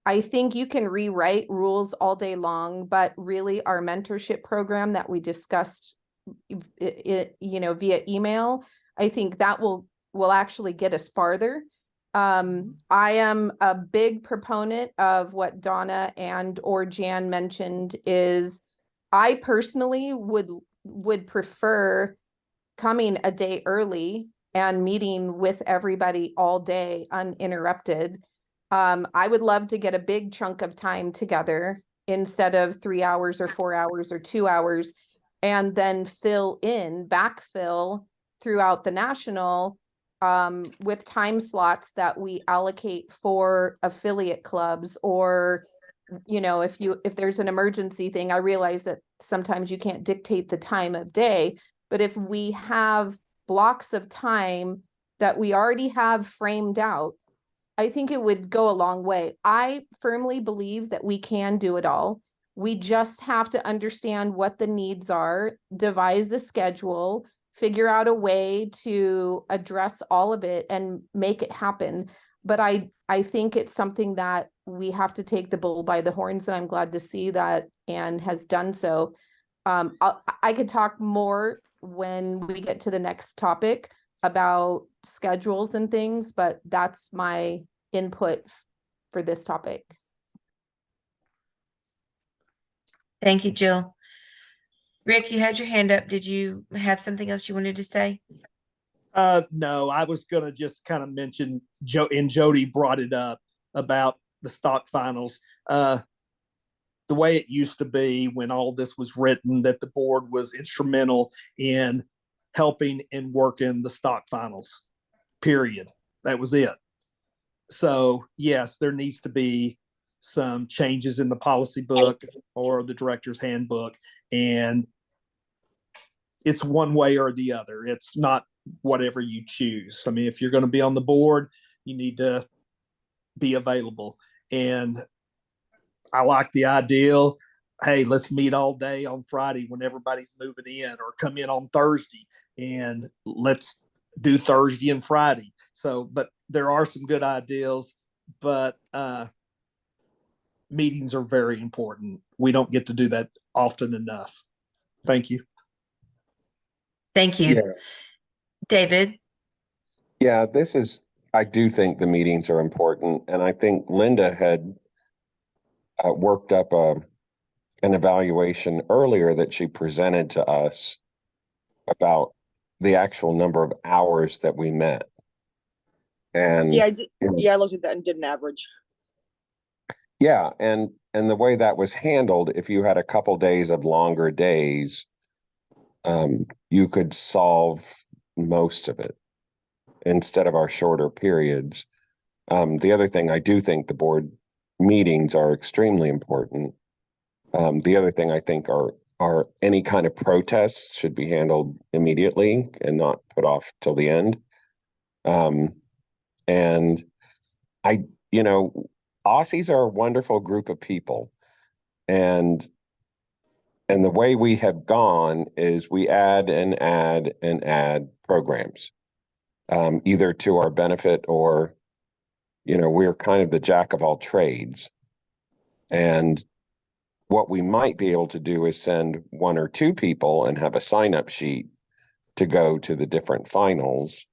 Speaker 5: I think you can rewrite rules all day long, but really our mentorship program that we discussed, via email, I think that will actually get us farther. I am a big proponent of what Donna and or Jan mentioned. Is I personally would prefer coming a day early and meeting with everybody all day uninterrupted. I would love to get a big chunk of time together instead of 3 hours or 4 hours or 2 hours, and then backfill throughout the national with time slots that we allocate for affiliate clubs. Or, if there's an emergency thing, I realize that sometimes you can't dictate the time of day, but if we have blocks of time that we already have framed out, I think it would go a long way. I firmly believe that we can do it all. We just have to understand what the needs are, devise a schedule, figure out a way to address all of it and make it happen. But I think it's something that we have to take the bull by the horns, and I'm glad to see that Anne has done so. I could talk more when we get to the next topic about schedules and things, but that's my input for this topic.
Speaker 1: Thank you, Jill. Rick, you had your hand up. Did you have something else you wanted to say?
Speaker 6: No, I was gonna just kind of mention and Jody brought it up about the stock finals. The way it used to be when all this was written, that the board was instrumental in helping and working the stock finals, period. That was it. So yes, there needs to be some changes in the policy book or the director's handbook, and it's one way or the other. It's not whatever you choose. I mean, if you're going to be on the board, you need to be available. And I like the ideal, hey, let's meet all day on Friday when everybody's moving in, or come in on Thursday and let's do Thursday and Friday. So, but there are some good ideals, but meetings are very important. We don't get to do that often enough. Thank you.
Speaker 1: Thank you.
Speaker 3: Yeah.
Speaker 1: David.
Speaker 3: Yeah, I do think the meetings are important. And I think Linda had worked up an evaluation earlier that she presented to us about the actual number of hours that we met. And
Speaker 4: Yeah, I did, yeah, I looked at that and did an average.
Speaker 3: yeah, and the way that was handled, if you had a couple days of longer days, you could solve most of it instead of our shorter periods. The other thing, I do think the board meetings are extremely important. The other thing I think are any kind of protests should be handled immediately and not put off till the end. And I, you know, Aussies are a wonderful group of people, and the way we have gone is we add and add and add programs, either to our benefit or, you know, we're kind of the jack of all trades. And what we might be able to do is send one or two people and have a sign-up sheet to go to the different finals.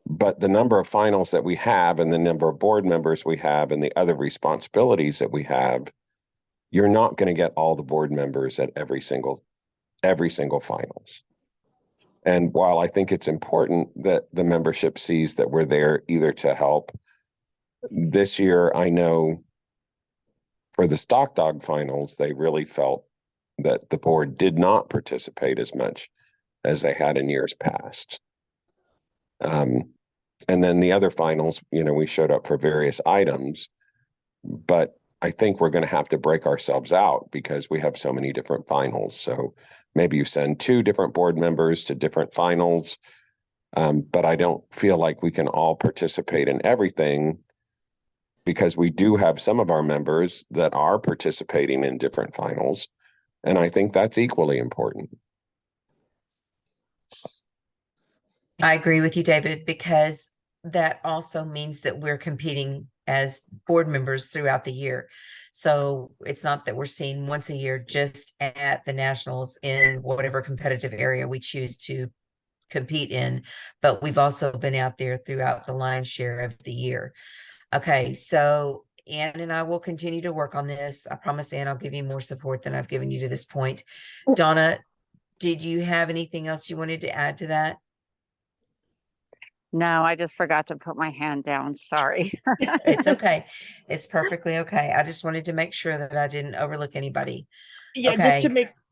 Speaker 3: But the number of finals that we have and the number of board members we have and the other responsibilities that we have, you're not going to get all the board members at every single finals. And while I think it's important that the membership sees that we're there either to help, this year I know for the Stockdog finals, they really felt that the board did not participate as much as they had in years past. And then the other finals, you know, we showed up for various items, but I think we're going to have to break ourselves out because we have so many different finals. So maybe you send 2 different board members to different finals, but I don't feel like we can all participate in everything because we do have some of our members that are participating in different finals. And I think that's equally important.
Speaker 1: I agree with you, David, because that also means that we're competing as board members throughout the year. So it's not that we're seen once a year just at the nationals in whatever competitive area we choose to compete in, but we've also been out there throughout the lion's share of the year. Okay, so Ann and I will continue to work on this. I promise, Ann, I'll give you more support than I've given you to this point. Donna, did you have anything else you wanted to add to that?
Speaker 8: No, I just forgot to put my hand down. Sorry.
Speaker 1: It's okay. It's perfectly okay. I just wanted to make sure that I didn't overlook anybody.
Speaker 4: Yeah,
Speaker 1: Okay.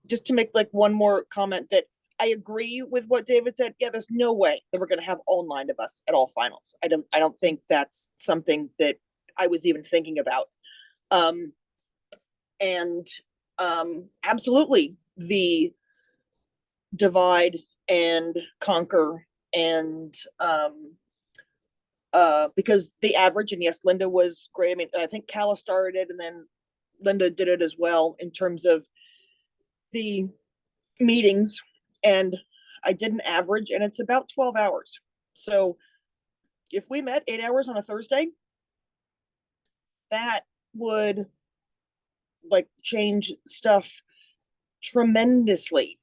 Speaker 4: just to make like one more comment that I agree with what David said. Yeah, there's no way that we're going to have all 9 of us at all finals. I don't think that's something that I was even thinking about. Absolutely the divide and conquer and because the average, and yes, Linda was great. I mean, I think Calla started it and then Linda did it as well in terms of the meetings, and I did an average and it's about 12 hours. So if we met 8 hours on a Thursday, that would like change stuff tremendously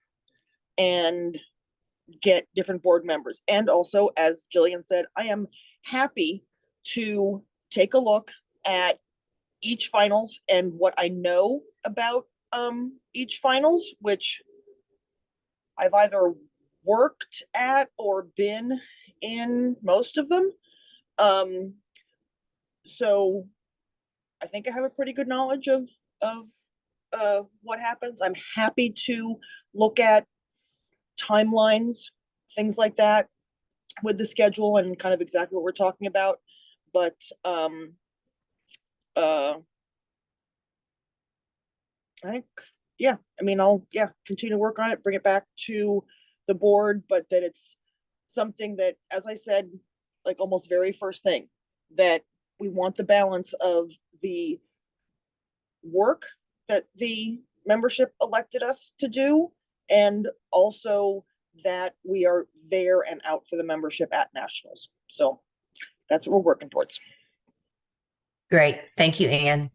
Speaker 4: and get different board members. And also, as Jillian said, I am happy to take a look at each finals and what I know about each finals, which I've either worked at or been in most of them. So I think I have a pretty good knowledge of what happens. I'm happy to look at timelines, things like that with the schedule and kind of exactly what we're talking about. But I think, yeah, I mean, I'll continue to work on it, bring it back to the board, but that it's something that, as I said, like almost very first thing, that we want the balance of the work that the membership elected us to do, and also that we are there and out for the membership at nationals. So that's what we're working towards.
Speaker 1: Great. Thank you, Ann.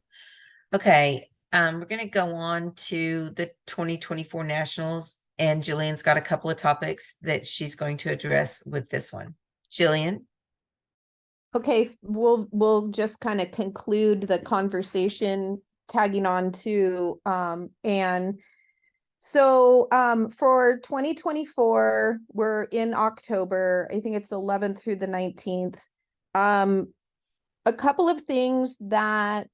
Speaker 1: Okay. We're going to go on to the 2024 nationals, and Jillian's got a couple of topics that she's going to address with this one. Jillian.
Speaker 5: Okay, we'll just kind of conclude the conversation tagging on to, and so, for 2024, we're in October. I think it's 11th through the 19th. A couple of things that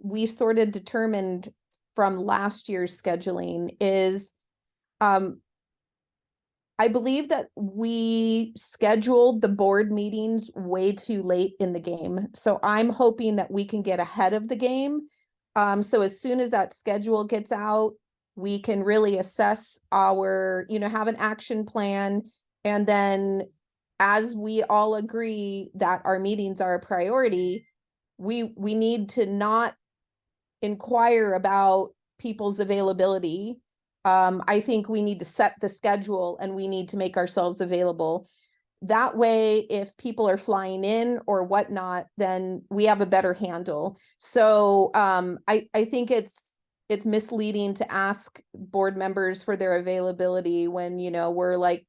Speaker 5: we sort of determined from last year's scheduling is, I believe that we scheduled the board meetings way too late in the game. So I'm hoping that we can get ahead of the game. So as soon as that schedule gets out, we can really assess our, have an action plan. And then as we all agree that our meetings are a priority, we need to not inquire about people's availability. I think we need to set the schedule and we need to make ourselves available. That way, if people are flying in or whatnot, then we have a better handle. So I think it's misleading to ask board members for their availability when, we're like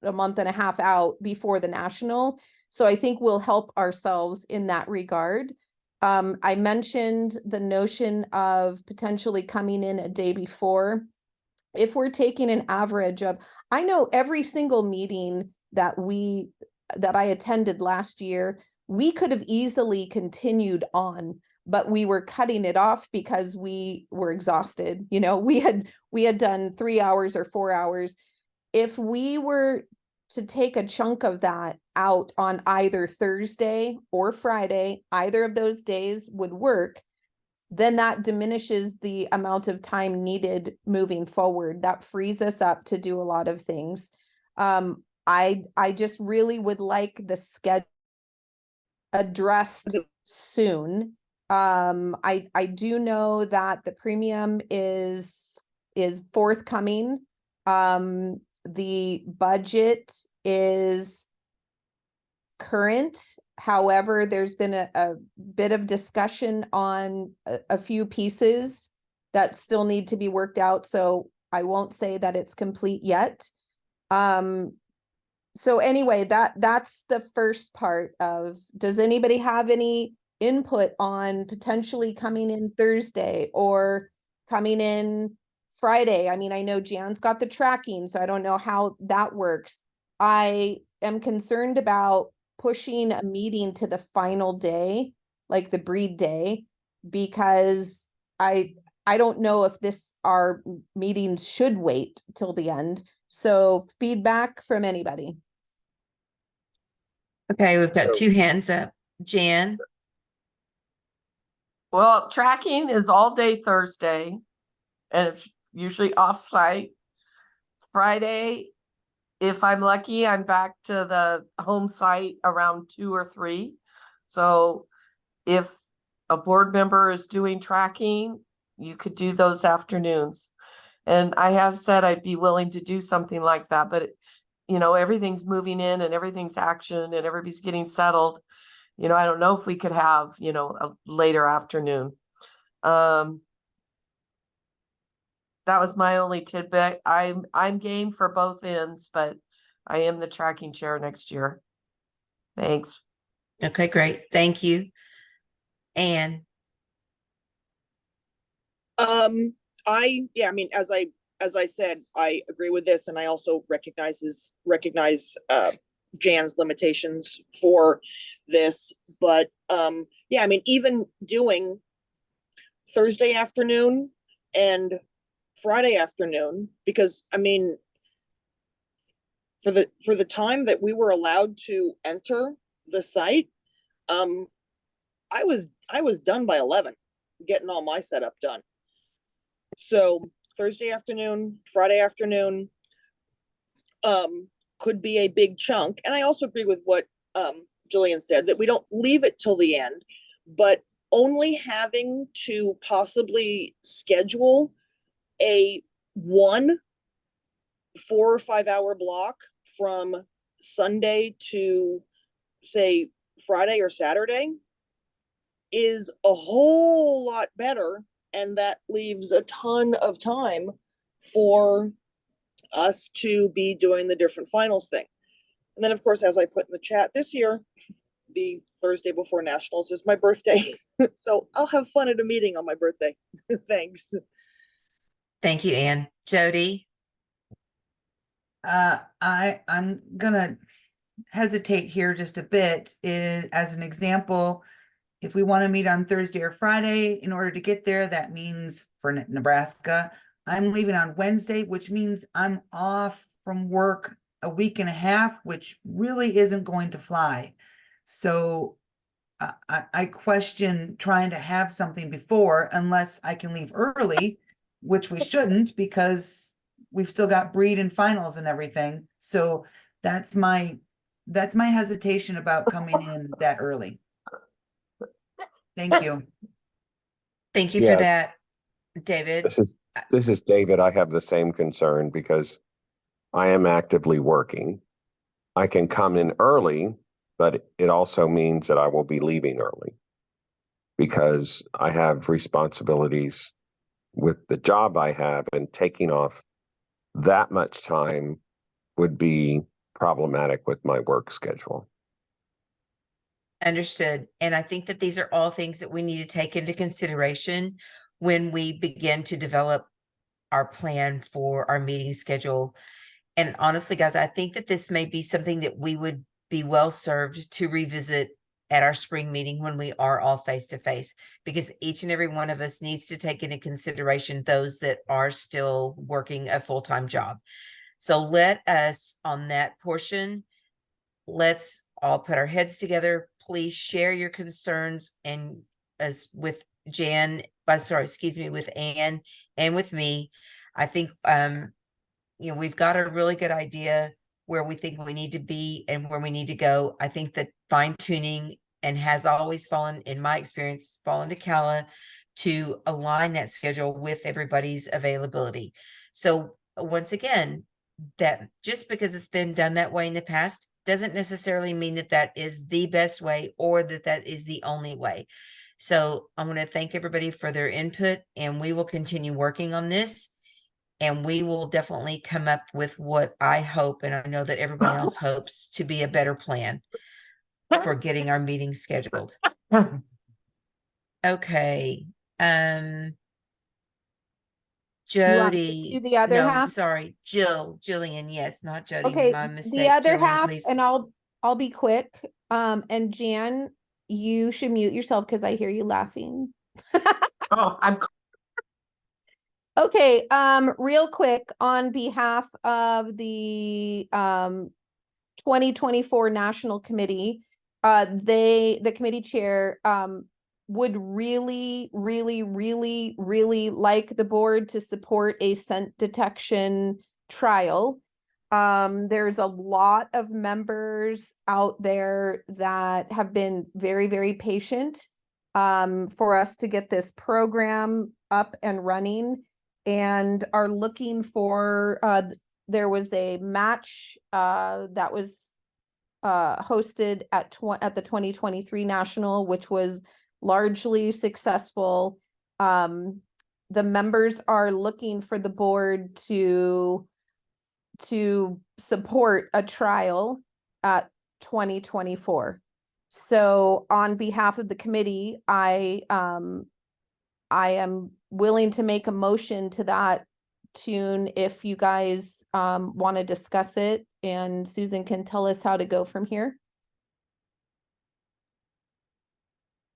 Speaker 5: a month and a half out before the national. So I think we'll help ourselves in that regard. I mentioned the notion of potentially coming in a day before. If we're taking an average of, I know every single meeting that I attended last year, we could have easily continued on, but we were cutting it off because we were exhausted. We had done 3 hours or 4 hours. If we were to take a chunk of that out on either Thursday or Friday, either of those days would work, then that diminishes the amount of time needed moving forward. That frees us up to do a lot of things. I just really would like the schedule addressed soon. I do know that the premium is forthcoming. The budget is current. However, there's been a bit of discussion on a few pieces that still need to be worked out. So I won't say that it's complete yet. So anyway, that's the first part of, does anybody have any input on potentially coming in Thursday or coming in Friday? I mean, I know Jan's got the tracking, so I don't know how that works. I am concerned about pushing a meeting to the final day, like the breed day, because I don't know if our meetings should wait till the end. So feedback from anybody.
Speaker 1: Okay, we've got 2 hands up. Jan,
Speaker 7: Well, tracking is all day Thursday and it's usually off-site. Friday, if I'm lucky, I'm back to the home site around 2 or 3. So if a board member is doing tracking, you could do those afternoons. And I have said I'd be willing to do something like that, but everything's moving in and everything's action and everybody's getting settled. I don't know if we could have, a later afternoon. That was my only tidbit. I'm game for both ends, but I am the tracking chair next year. Thanks.
Speaker 1: okay, great. Thank you. Anne,
Speaker 4: I mean, as I said, I agree with this, and I also recognize Jan's limitations for this. But yeah, I mean, even doing Thursday afternoon and Friday afternoon, because I mean, for the time that we were allowed to enter the site, I was done by 11, getting all my setup done. So Thursday afternoon, Friday afternoon, could be a big chunk. And I also agree with what Jillian said, that we don't leave it till the end, but only having to possibly schedule a 1 4 or 5 hour block from Sunday to, say, Friday or Saturday is a whole lot better. And that leaves a ton of time for us to be doing the different finals thing. And then, of course, as I put in the chat this year, the Thursday before nationals is my birthday. So I'll have fun at a meeting on my birthday. Thanks.
Speaker 1: Thank you, Anne. Jody?
Speaker 2: I'm gonna hesitate here just a bit. As an example, if we want to meet on Thursday or Friday, in order to get there, that means for Nebraska, I'm leaving on Wednesday, which means I'm off from work a week and a half, which really isn't going to fly. So I question trying to have something before unless I can leave early, which we shouldn't because we've still got breed and finals and everything. So that's my hesitation about coming in that early. Thank you.
Speaker 1: Thank you
Speaker 3: Yeah.
Speaker 1: for that, David.
Speaker 3: This is David. I have the same concern because I am actively working. I can come in early, but it also means that I will be leaving early because I have responsibilities with the job I have, and taking off that much time would be problematic with my work schedule.
Speaker 1: Understood. And I think that these are all things that we need to take into consideration when we begin to develop our plan for our meeting schedule. And honestly, guys, I think that this may be something that we would be well served to revisit at our spring meeting when we are all face to face, because each and every one of us needs to take into consideration those that are still working a full-time job. So let us, on that portion, let's all put our heads together. Please share your concerns and as with with Anne and with me. I think we've got a really good idea where we think we need to be and where we need to go. I think that fine tuning and has always fallen, in my experience, fallen to Calla to align that schedule with everybody's availability. So once again, that just because it's been done that way in the past doesn't necessarily mean that that is the best way or that that is the only way. So I'm going to thank everybody for their input, and we will continue working on this, and we will definitely come up with what I hope, and I know that everyone else hopes, to be a better plan for getting our meeting scheduled. Okay.
Speaker 5: You want me to
Speaker 1: Jody,
Speaker 5: do the other
Speaker 1: no,
Speaker 5: half?
Speaker 1: sorry, Jillian, yes, not Jody,
Speaker 5: Okay,
Speaker 1: my
Speaker 5: the
Speaker 1: mistake.
Speaker 5: other
Speaker 1: Jillian,
Speaker 5: half,
Speaker 1: please.
Speaker 5: and I'll be quick. And Jan, you should mute yourself because I hear you laughing.
Speaker 7: Oh, I'm
Speaker 5: Okay, real quick, on behalf of the 2024 National Committee, the committee chair would really, really, really, really like the board to support a scent detection trial. There's a lot of members out there that have been very, very patient for us to get this program up and running, and are looking for there was a match that was hosted at the 2023 National, which was largely successful. The members are looking for the board to support a trial at 2024. So on behalf of the committee, I am willing to make a motion to that tune if you guys want to discuss it, and Susan can tell us how to go from here.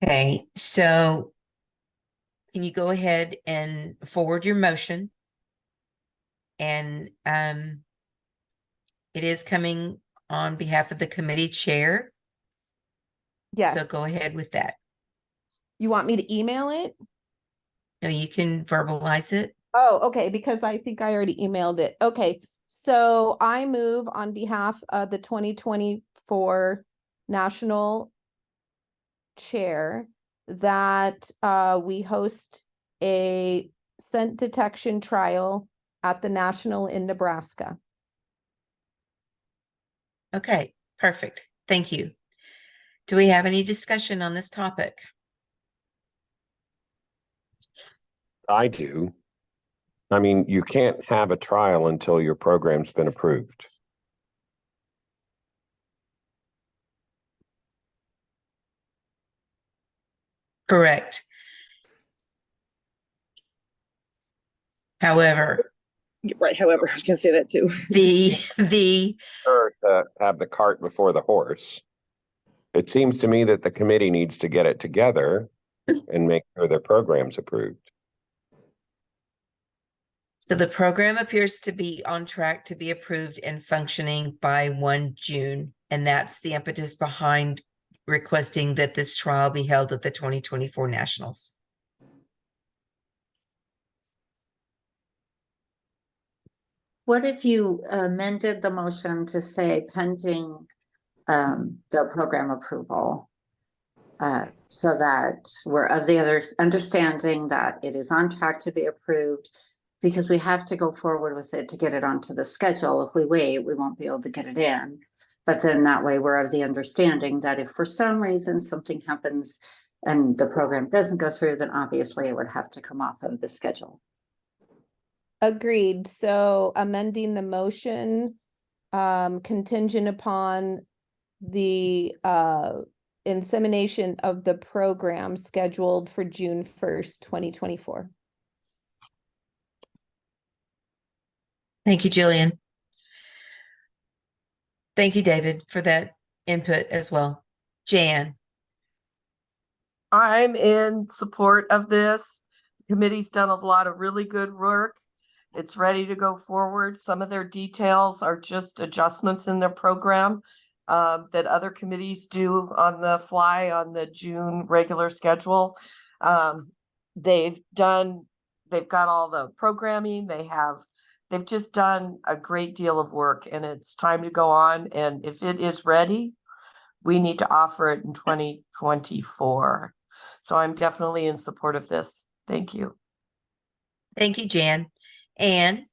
Speaker 1: Okay, so can you go ahead and forward your motion? And it is coming on behalf of the committee chair.
Speaker 5: Yes.
Speaker 1: So go ahead with that.
Speaker 5: You want me to email it?
Speaker 1: No, you can verbalize it.
Speaker 5: Oh, okay, because I think I already emailed it. Okay, so I move on behalf of the 2024 National Chair that we host a scent detection trial at the National in Nebraska.
Speaker 1: Okay, perfect. Thank you. Do we have any discussion on this topic?
Speaker 3: I do. I mean, you can't have a trial until your program's been approved.
Speaker 1: Correct. However,
Speaker 4: Right, however, I was gonna say that too.
Speaker 1: the
Speaker 3: Or to have the cart before the horse. It seems to me that the committee needs to get it together and make sure their program's approved.
Speaker 1: so the program appears to be on track to be approved and functioning by 1 June. And that's the impetus behind requesting that this trial be held at the 2024 Nationals.
Speaker 8: What if you amended the motion to say pending the program approval? So that we're of the other understanding that it is on track to be approved, because we have to go forward with it to get it onto the schedule. If we wait, we won't be able to get it in. But then that way we're of the understanding that if for some reason something happens and the program doesn't go through, then obviously it would have to come off of the schedule.
Speaker 5: Agreed. So amending the motion, contingent upon the insemination of the program scheduled for June 1st, 2024.
Speaker 1: Thank you, Jillian. Thank you, David, for that input as well. Jan,
Speaker 7: I'm in support of this. Committee's done a lot of really good work. It's ready to go forward. Some of their details are just adjustments in their program that other committees do on the fly on the June regular schedule. They've got all the programming. They've just done a great deal of work, and it's time to go on. And if it is ready, we need to offer it in 2024. So I'm definitely in support of this. Thank you.
Speaker 1: thank you, Jan. Anne,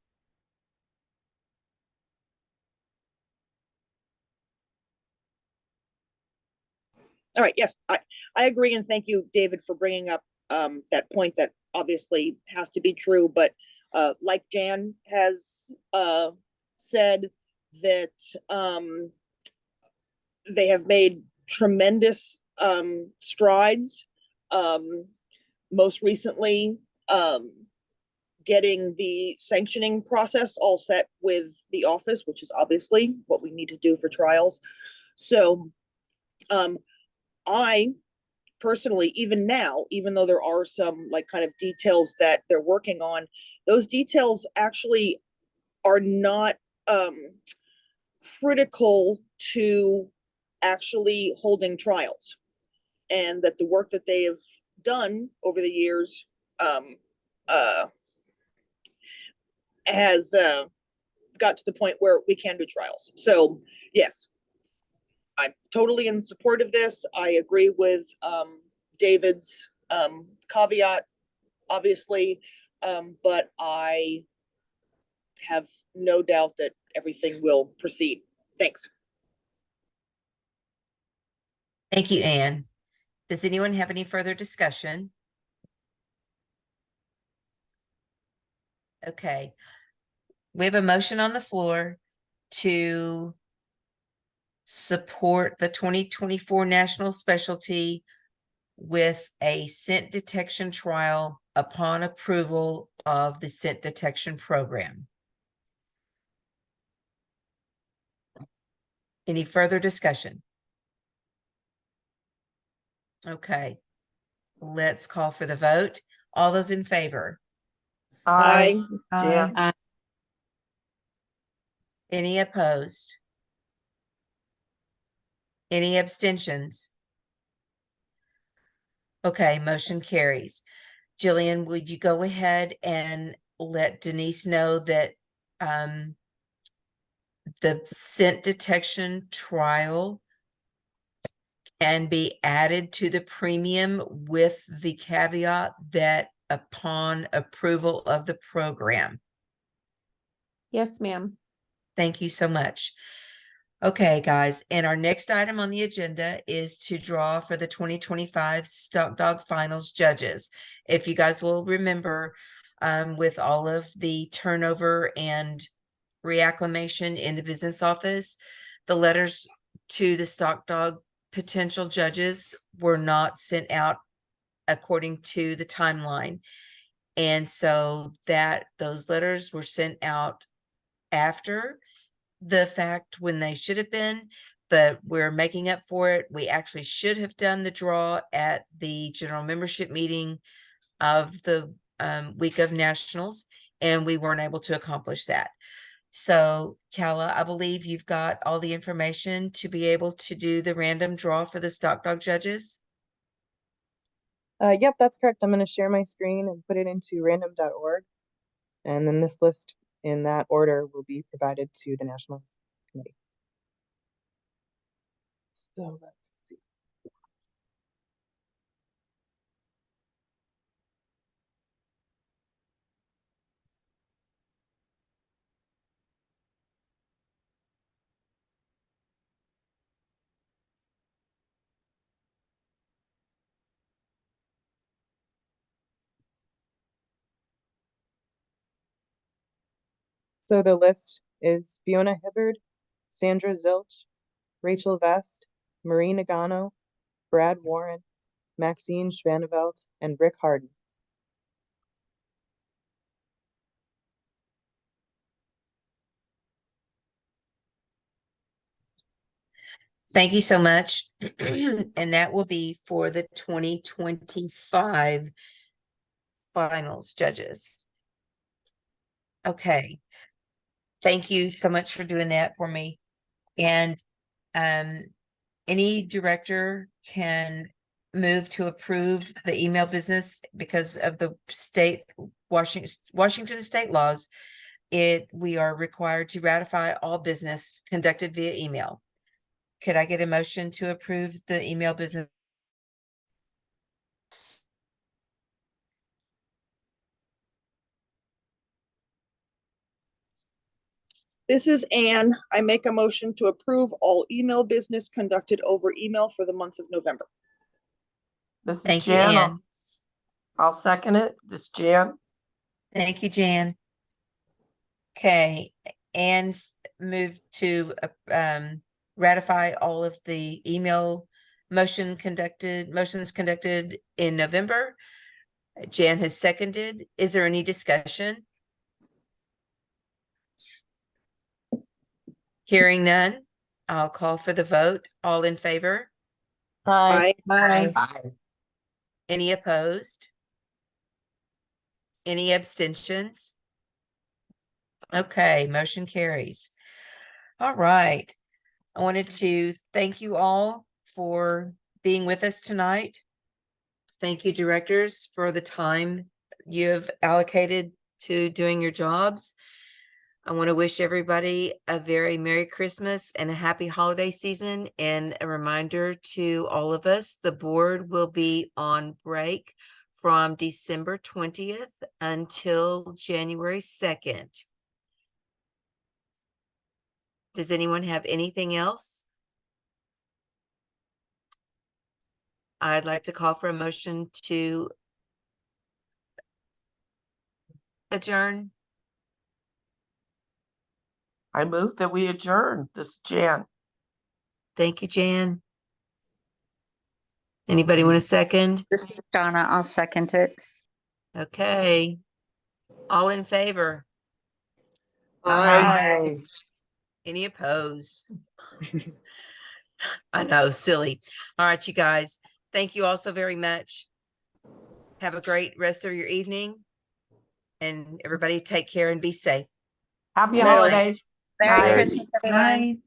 Speaker 4: All right, yes, I agree, and thank you, David, for bringing up that point that obviously has to be true, but like Jan has said, that they have made tremendous strides. Most recently, getting the sanctioning process all set with the office, which is obviously what we need to do for trials. So I personally, even now, even though there are some like kind of details that they're working on, those details actually are not critical to actually holding trials, and that the work that they have done over the years has got to the point where we can do trials. So yes, I'm totally in support of this. I agree with David's caveat, obviously, but I have no doubt that everything will proceed. Thanks.
Speaker 1: thank you, Anne. Does anyone have any further discussion? Okay. We have a motion on the floor to support the 2024 National Specialty with a scent detection trial upon approval of the scent detection program. Any further discussion? Okay, let's call for the vote. All those in favor?
Speaker 7: Aye.
Speaker 2: Aye.
Speaker 7: Jan.
Speaker 1: Any opposed? Any abstentions? Okay, motion carries. Jillian, would you go ahead and let Denise know that the scent detection trial can be added to the premium with the caveat that upon approval of the program?
Speaker 5: Yes, ma'am.
Speaker 1: Thank you so much. Okay, guys, and our next item on the agenda is to draw for the 2025 Stockdog Finals judges. If you guys will remember, with all of the turnover and reacclimation in the business office, the letters to the Stockdog potential judges were not sent out according to the timeline. And so that those letters were sent out after the fact when they should have been, but we're making up for it. We actually should have done the draw at the general membership meeting of the week of nationals, and we weren't able to accomplish that. So Calla, I believe you've got all the information to be able to do the random draw for the Stockdog judges.
Speaker 9: Yep, that's correct. I'm going to share my screen and put it into random.org. And then this list in that order will be provided to the Nationals Committee. So let's see. So the list is Fiona Hibbard, Sandra Zilch, Rachel Vest, Marie Nagano, Brad Warren, Maxine Schwanevelt, and Rick Harden.
Speaker 1: Thank you so much. And that will be for the 2025 finals judges. Okay. Thank you so much for doing that for me. And any director can move to approve the email business because of the state Washington state laws. We are required to ratify all business conducted via email. Could I get a motion to approve the email business?
Speaker 4: This is Anne. I make a motion to approve all email business conducted over email for the month of November.
Speaker 7: This is
Speaker 1: Thank you,
Speaker 7: Jan.
Speaker 1: Ann.
Speaker 7: I'll second it. This is Jan.
Speaker 1: Thank you, Jan. Okay, and move to ratify all of the email motions conducted in November. Jan has seconded. Is there any discussion? Hearing none, I'll call for the vote. All in favor?
Speaker 7: Aye.
Speaker 2: Bye.
Speaker 7: Aye.
Speaker 1: Any opposed? Any abstentions? Okay, motion carries. All right. I wanted to thank you all for being with us tonight. Thank you, directors, for the time you have allocated to doing your jobs. I want to wish everybody a very Merry Christmas and a happy holiday season. And a reminder to all of us, the board will be on break from December 20th until January 2nd. Does anyone have anything else? I'd like to call for a motion to adjourn.
Speaker 7: I move that we adjourn. This is Jan.
Speaker 1: Thank you, Jan. Anybody want a second?
Speaker 8: This is Donna. I'll second it.
Speaker 1: Okay. All in favor?
Speaker 7: Aye.
Speaker 1: Any opposed? I know, silly. All right, you guys. Thank you all so very much. Have a great rest of your evening. And everybody take care and be safe.
Speaker 7: Happy
Speaker 4: Good night, all.
Speaker 7: holidays.
Speaker 8: Merry
Speaker 7: Aye.
Speaker 8: Christmas, everyone.
Speaker 2: Bye.